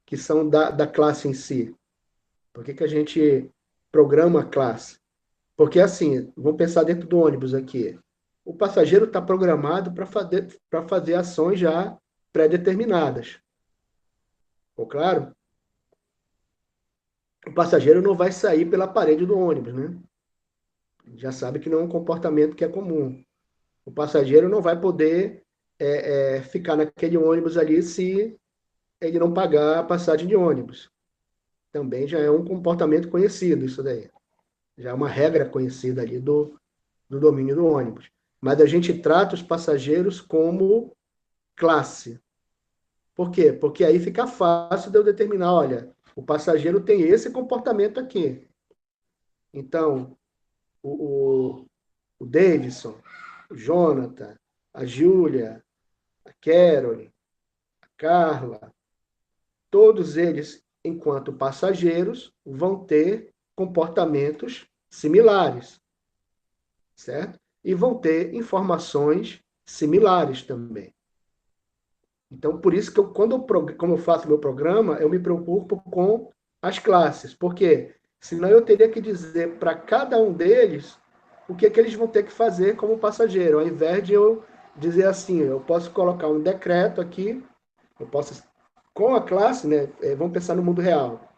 [SPEAKER 1] que são da classe em si. Por que a gente programa a classe? Porque, assim, vamos pensar dentro do ônibus aqui. O passageiro está programado para fazer ações já pré-determinadas. Ficou claro? O passageiro não vai sair pela parede do ônibus, né? Já sabe que não é um comportamento que é comum. O passageiro não vai poder ficar naquele ônibus ali se ele não pagar a passagem de ônibus. Também já é um comportamento conhecido isso daí. Já é uma regra conhecida ali do domínio do ônibus. Mas a gente trata os passageiros como classe. Por quê? Porque aí fica fácil de eu determinar, olha, o passageiro tem esse comportamento aqui. Então, o Davidson, o Jonathan, a Júlia, a Carol, a Carla, todos eles, enquanto passageiros, vão ter comportamentos similares, certo? E vão ter informações similares também. Então, por isso que como eu faço meu programa, eu me preocupo com as classes. Por quê? Senão eu teria que dizer para cada um deles o que eles vão ter que fazer como passageiro, ao invés de eu dizer assim, eu posso colocar um decreto aqui, eu posso, com a classe, né, vamos pensar no mundo real,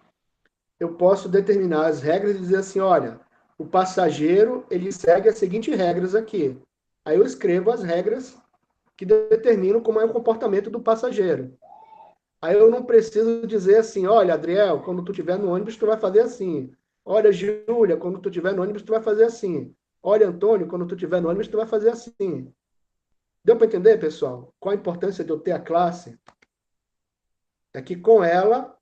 [SPEAKER 1] eu posso determinar as regras e dizer assim, olha, o passageiro, ele segue as seguintes regras aqui. Aí eu escrevo as regras que determinam como é o comportamento do passageiro. Aí eu não preciso dizer assim, olha, Adriel, quando tu estiver no ônibus, tu vai fazer assim. Olha, Júlia, quando tu estiver no ônibus, tu vai fazer assim. Olha, Antônio, quando tu estiver no ônibus, tu vai fazer assim. Deu para entender, pessoal? Qual a importância de eu ter a classe? É que com ela,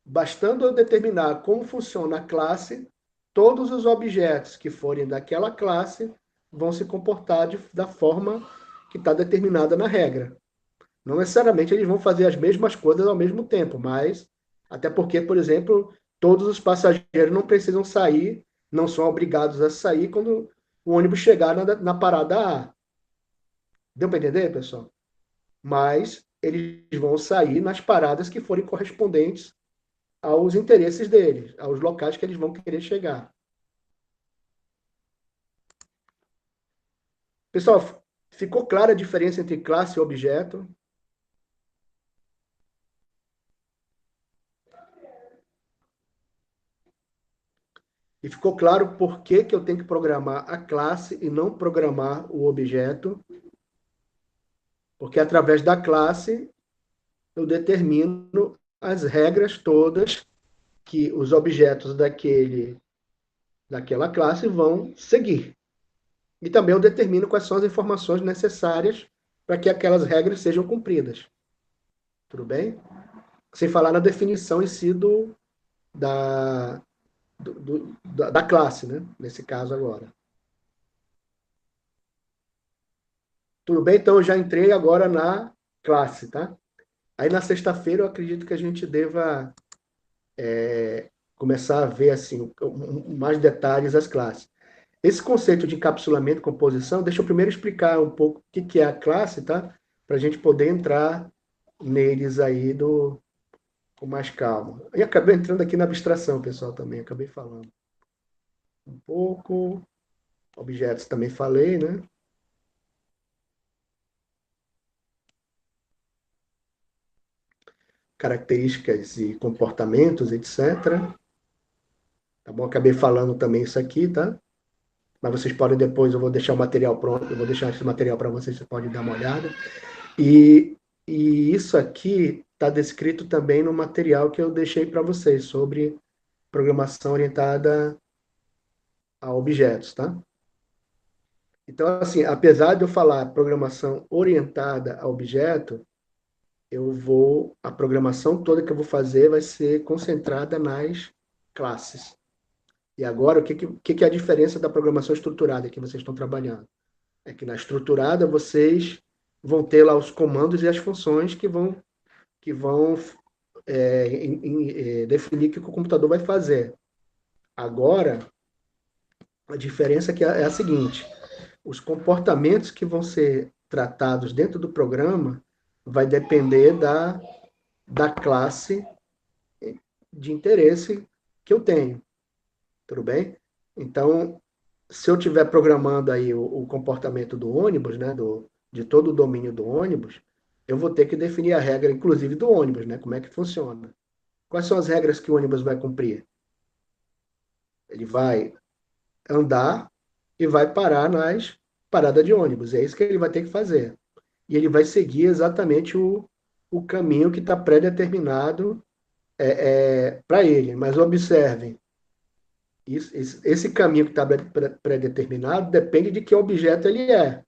[SPEAKER 1] bastando eu determinar como funciona a classe, todos os objetos que forem daquela classe vão se comportar da forma que está determinada na regra. Não necessariamente eles vão fazer as mesmas coisas ao mesmo tempo, mas até porque, por exemplo, todos os passageiros não precisam sair, não são obrigados a sair quando o ônibus chegar na parada A. Deu para entender, pessoal? Mas eles vão sair nas paradas que forem correspondentes aos interesses deles, aos locais que eles vão querer chegar. Pessoal, ficou clara a diferença entre classe e objeto? E ficou claro por que eu tenho que programar a classe e não programar o objeto? Porque através da classe eu determino as regras todas que os objetos daquela classe vão seguir. E também eu determino quais são as informações necessárias para que aquelas regras sejam cumpridas. Tudo bem? Sem falar na definição em si da classe, né? Nesse caso agora. Tudo bem? Então eu já entrei agora na classe, tá? Aí na sexta-feira eu acredito que a gente deva começar a ver assim, mais detalhes das classes. Esse conceito de encapsulamento e composição, deixa eu primeiro explicar um pouco o que é a classe, tá? Para a gente poder entrar neles aí com mais calma. E acabei entrando aqui na abstração, pessoal, também, acabei falando um pouco. Objetos também falei, né? Características e comportamentos, etc. Tá bom? Acabei falando também isso aqui, tá? Mas vocês podem depois, eu vou deixar o material pronto, eu vou deixar esse material para vocês, vocês podem dar uma olhada. E isso aqui está descrito também no material que eu deixei para vocês, sobre programação orientada a objetos, tá? Então, assim, apesar de eu falar programação orientada a objeto, a programação toda que eu vou fazer vai ser concentrada nas classes. E agora, o que é a diferença da programação estruturada que vocês estão trabalhando? É que na estruturada vocês vão ter lá os comandos e as funções que vão definir o que o computador vai fazer. Agora, a diferença é a seguinte: os comportamentos que vão ser tratados dentro do programa vai depender da classe de interesse que eu tenho. Tudo bem? Então, se eu estiver programando aí o comportamento do ônibus, né, de todo o domínio do ônibus, eu vou ter que definir a regra, inclusive do ônibus, né, como é que funciona. Quais são as regras que o ônibus vai cumprir? Ele vai andar e vai parar nas paradas de ônibus. É isso que ele vai ter que fazer. E ele vai seguir exatamente o caminho que está pré-determinado para ele. Mas observem, esse caminho que está pré-determinado depende de que objeto ele é.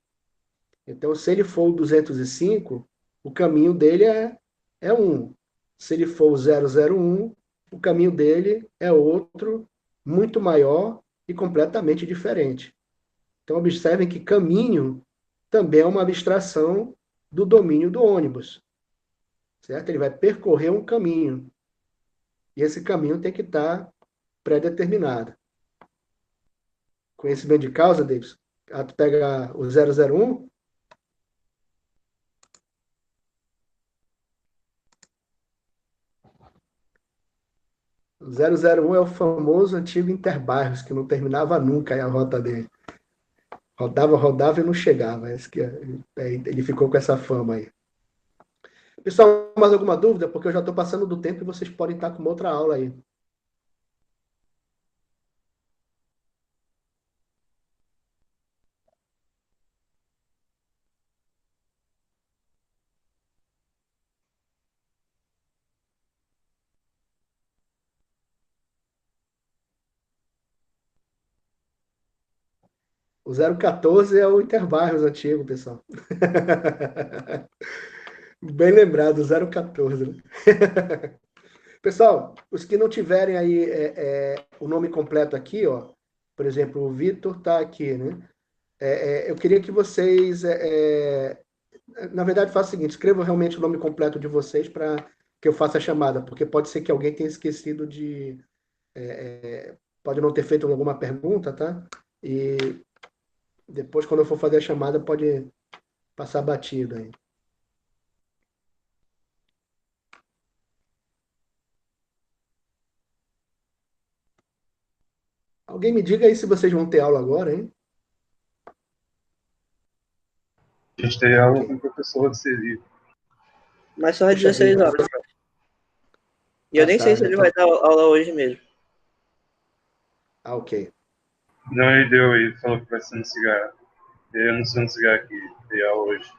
[SPEAKER 1] Então, se ele for o 205, o caminho dele é 1. Se ele for o 001, o caminho dele é outro, muito maior e completamente diferente. Então, observem que caminho também é uma abstração do domínio do ônibus, certo? Ele vai percorrer um caminho, e esse caminho tem que estar pré-determinado. Conhecimento de causa, Davis? Tu pega o 001, o 001 é o famoso antigo Interbairros, que não terminava nunca aí a rota dele. Rodava, rodava e não chegava. Ele ficou com essa fama aí. Pessoal, mais alguma dúvida? Porque eu já estou passando do tempo e vocês podem estar com uma outra aula aí. O 014 é o Interbairros antigo, pessoal. Bem lembrado, o 014. Né? Pessoal, os que não tiverem aí o nome completo aqui, ó, por exemplo, o Vitor está aqui, né? Eu queria que vocês, na verdade, façam o seguinte: escrevam realmente o nome completo de vocês para que eu faça a chamada, porque pode ser que alguém tenha esquecido pode não ter feito alguma pergunta, tá? E depois, quando eu for fazer a chamada, pode passar batido aí. Alguém me diga aí se vocês vão ter aula agora, hein?
[SPEAKER 4] A gente tem aula com o professor de serviço.
[SPEAKER 6] Mas só às 16 horas. E eu nem sei se ele vai dar aula hoje mesmo.
[SPEAKER 1] Ah, ok.
[SPEAKER 4] Não, ele deu, ele falou que vai ser no cigarro. Ele anunciou no cigarro que tem aula hoje.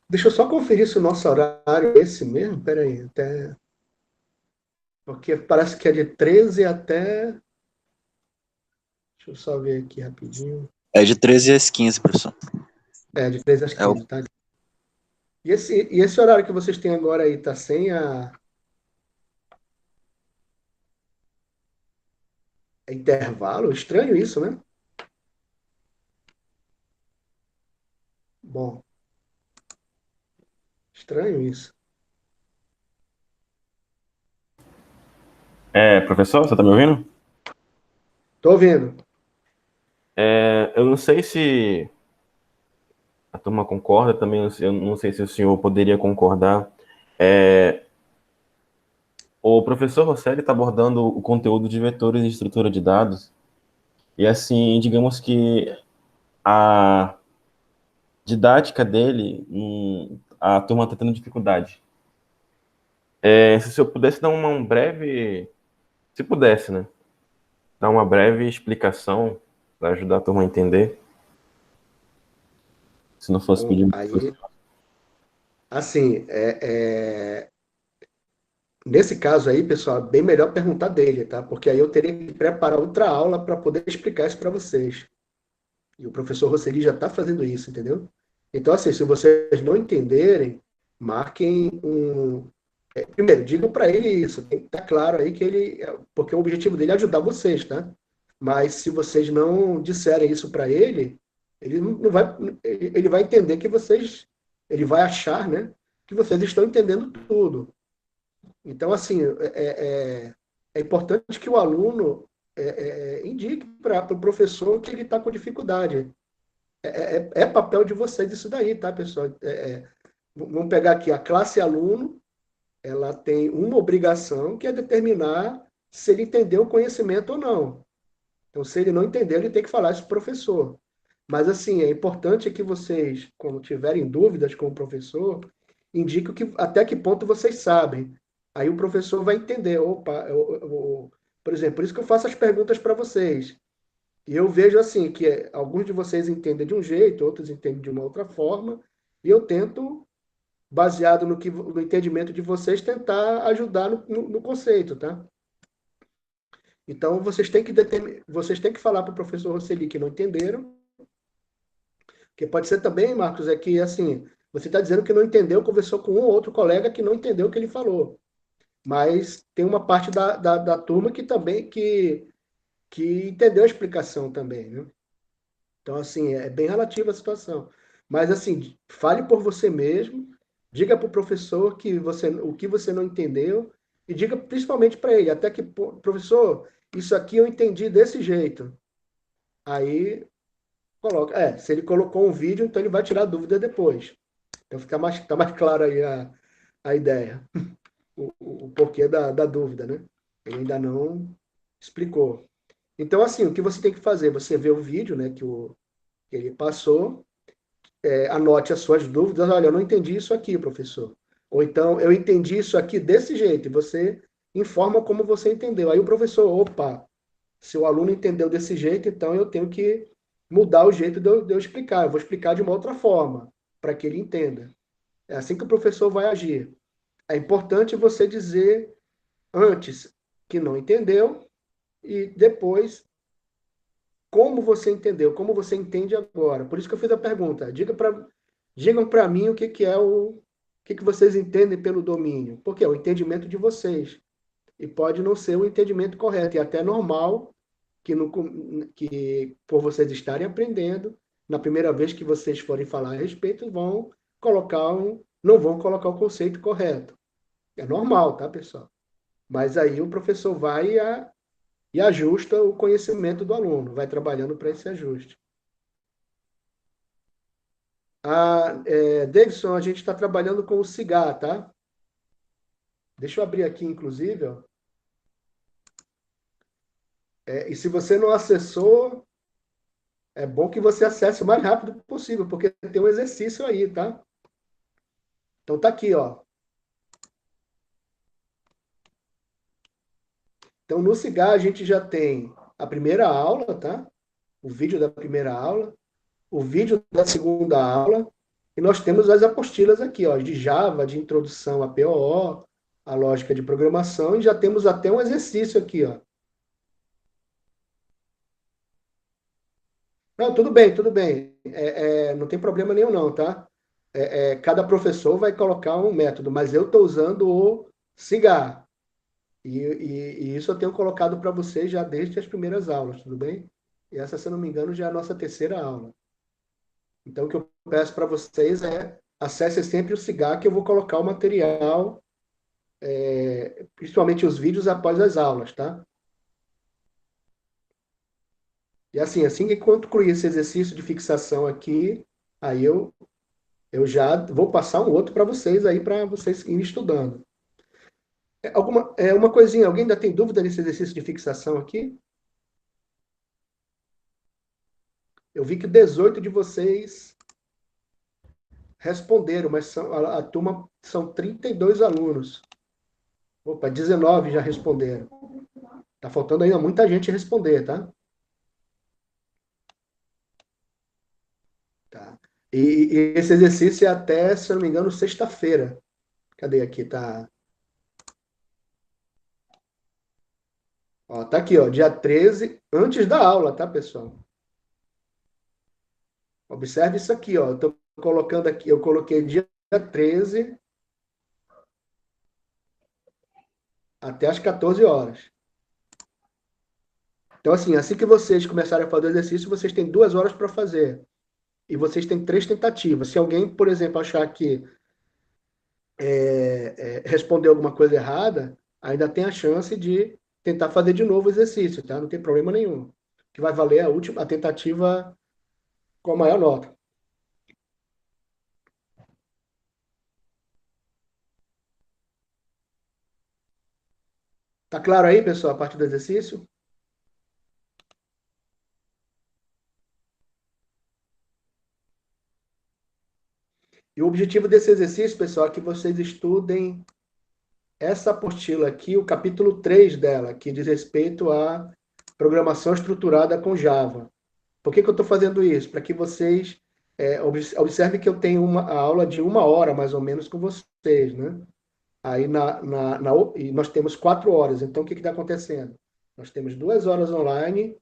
[SPEAKER 1] Deixa eu só conferir se o nosso horário é esse mesmo. Peraí, até... Porque parece que é de 13 até... Deixa eu só ver aqui rapidinho.
[SPEAKER 7] É de 13 às 15, professor.
[SPEAKER 1] É, de 13 às 15, tá? E esse horário que vocês têm agora aí, tá sem a... intervalo? Estranho isso, né? Bom. Estranho isso.
[SPEAKER 8] Professor, você tá me ouvindo?
[SPEAKER 1] Tô ouvindo.
[SPEAKER 8] Eu não sei se a turma concorda também, eu não sei se o senhor poderia concordar. O professor Rosselli está abordando o conteúdo de vetores e estrutura de dados, e assim, digamos que a didática dele, a turma está tendo dificuldade. Se o senhor pudesse dar uma breve, se pudesse, né? Dar uma breve explicação para ajudar a turma a entender. Se não fosse pedir...
[SPEAKER 1] Aí, assim, nesse caso aí, pessoal, é bem melhor perguntar dele, tá? Porque aí eu teria que preparar outra aula para poder explicar isso para vocês. E o professor Rosselli já está fazendo isso, entendeu? Então, assim, se vocês não entenderem, marquem Primeiro, digam para ele isso. Tem que estar claro aí que ele. Porque o objetivo dele é ajudar vocês, tá? Mas se vocês não disserem isso para ele, ele não vai. Ele vai entender que vocês. Ele vai achar, né? Que vocês estão entendendo tudo. Então, assim, é importante que o aluno indique para o professor que ele está com dificuldade. É papel de vocês isso daí, tá, pessoal? Vamos pegar aqui a classe aluno, ela tem uma obrigação que é determinar se ele entendeu o conhecimento ou não. Então, se ele não entendeu, ele tem que falar isso para o professor. Mas, assim, é importante que vocês, quando tiverem dúvidas com o professor, indiquem até que ponto vocês sabem. Aí o professor vai entender. Opa, por exemplo, por isso que eu faço as perguntas para vocês. E eu vejo, assim, que alguns de vocês entendem de um jeito, outros entendem de uma outra forma, e eu tento, baseado no entendimento de vocês, tentar ajudar no conceito, tá? Então, vocês têm que falar para o professor Roseli que não entenderam, porque pode ser também, Marcos, é que, assim, você está dizendo que não entendeu, conversou com um ou outro colega que não entendeu o que ele falou. Mas tem uma parte da turma que também que entendeu a explicação também, né? Então, assim, é bem relativa a situação. Mas, assim, fale por você mesmo, diga para o professor o que você não entendeu, e diga principalmente para ele, até que, professor, isso aqui eu entendi desse jeito. Aí, coloca. Se ele colocou um vídeo, então ele vai tirar a dúvida depois. Então tá mais claro aí a ideia, o porquê da dúvida, né? Ele ainda não explicou. Então, assim, o que você tem que fazer? Você vê o vídeo, né, que ele passou, anote as suas dúvidas. Olha, eu não entendi isso aqui, professor. Ou então, eu entendi isso aqui desse jeito. E você informa como você entendeu. Aí o professor, opa, se o aluno entendeu desse jeito, então eu tenho que mudar o jeito de eu explicar. Eu vou explicar de uma outra forma, para que ele entenda. É assim que o professor vai agir. É importante você dizer antes que não entendeu e depois como você entendeu, como você entende agora. Por isso que eu fiz a pergunta. Digam para mim o que é o que vocês entendem pelo domínio. Porque é o entendimento de vocês. E pode não ser o entendimento correto. E até normal que por vocês estarem aprendendo, na primeira vez que vocês forem falar a respeito, não vão colocar o conceito correto. É normal, tá, pessoal? Mas aí o professor vai e ajusta o conhecimento do aluno, vai trabalhando para esse ajuste. Davidson, a gente está trabalhando com o CIGAR, tá? Deixa eu abrir aqui, inclusive. Ó. E se você não acessou, é bom que você acesse o mais rápido possível, porque tem um exercício aí, tá? Então tá aqui, ó. Então no CIGAR a gente já tem a primeira aula, tá? O vídeo da primeira aula, o vídeo da segunda aula, e nós temos as apostilas aqui, ó, de Java, de introdução a POO, a lógica de programação, e já temos até um exercício aqui, ó. Não, tudo bem, tudo bem. Não tem problema nenhum, não, tá? Cada professor vai colocar um método, mas eu estou usando o CIGAR. E isso eu tenho colocado para vocês já desde as primeiras aulas, tudo bem? E essa, se eu não me engano, já é a nossa terceira aula. Então, o que eu peço para vocês acessem sempre o CIGAR, que eu vou colocar o material, principalmente os vídeos após as aulas, tá? E assim que concluir esse exercício de fixação aqui, aí eu já vou passar um outro para vocês aí, para vocês irem estudando. Uma coisinha, alguém ainda tem dúvida nesse exercício de fixação aqui? Eu vi que 18 de vocês responderam, mas a turma são 32 alunos. Opa, 19 já responderam. Tá faltando ainda muita gente responder, tá? Tá. E esse exercício é até, se eu não me engano, sexta-feira. Cadê aqui? Tá. Ó, tá aqui, ó, dia 13, antes da aula, tá, pessoal? Observe isso aqui, ó. Eu tô colocando aqui, eu coloquei dia 13 até as 14 horas. Então, assim que vocês começarem a fazer o exercício, vocês têm 2 horas para fazer. E vocês têm 3 tentativas. Se alguém, por exemplo, achar que respondeu alguma coisa errada, ainda tem a chance de tentar fazer de novo o exercício, tá? Não tem problema nenhum. Que vai valer a tentativa com a maior nota. Tá claro aí, pessoal, a parte do exercício? E o objetivo desse exercício, pessoal, é que vocês estudem essa apostila aqui, o capítulo 3 dela, que diz respeito à programação estruturada com Java. Por que eu estou fazendo isso? Para que vocês observem que eu tenho a aula de 1 hora, mais ou menos, com vocês, né? Aí e nós temos 4 horas. Então, o que está acontecendo? Nós temos 2 horas online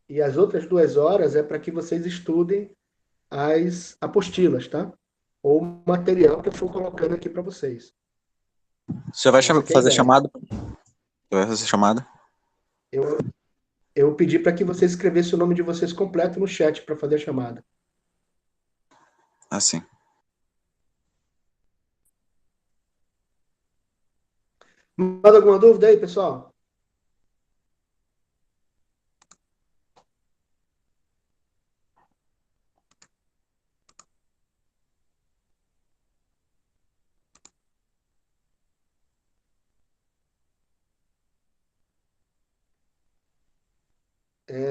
[SPEAKER 1] e as outras 2 horas é para que vocês estudem as apostilas, tá? Ou o material que eu for colocando aqui para vocês.
[SPEAKER 7] Você vai
[SPEAKER 1] Você tem
[SPEAKER 7] fazer
[SPEAKER 1] ideia?
[SPEAKER 7] chamada? Você vai fazer chamada?
[SPEAKER 1] Eu pedi para que vocês escrevessem o nome de vocês completo no chat para fazer a chamada.
[SPEAKER 7] Assim.
[SPEAKER 1] Mais alguma dúvida aí, pessoal?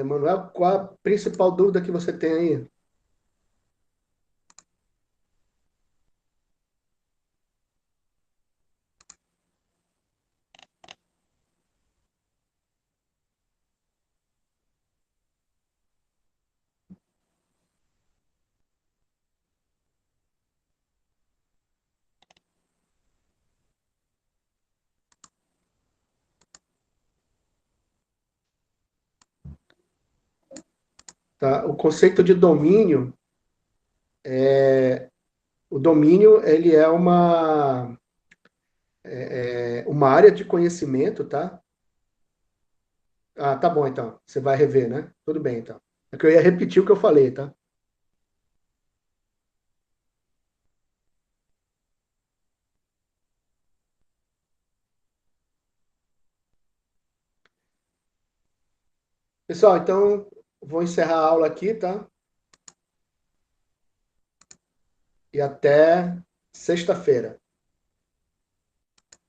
[SPEAKER 1] Manuel, qual a principal dúvida que você tem aí? Tá? O conceito de domínio, o domínio ele é uma área de conhecimento, tá? Ah, tá bom então. Você vai rever, né? Tudo bem então. É que eu ia repetir o que eu falei, tá? Pessoal, então vou encerrar a aula aqui, tá? E até sexta-feira.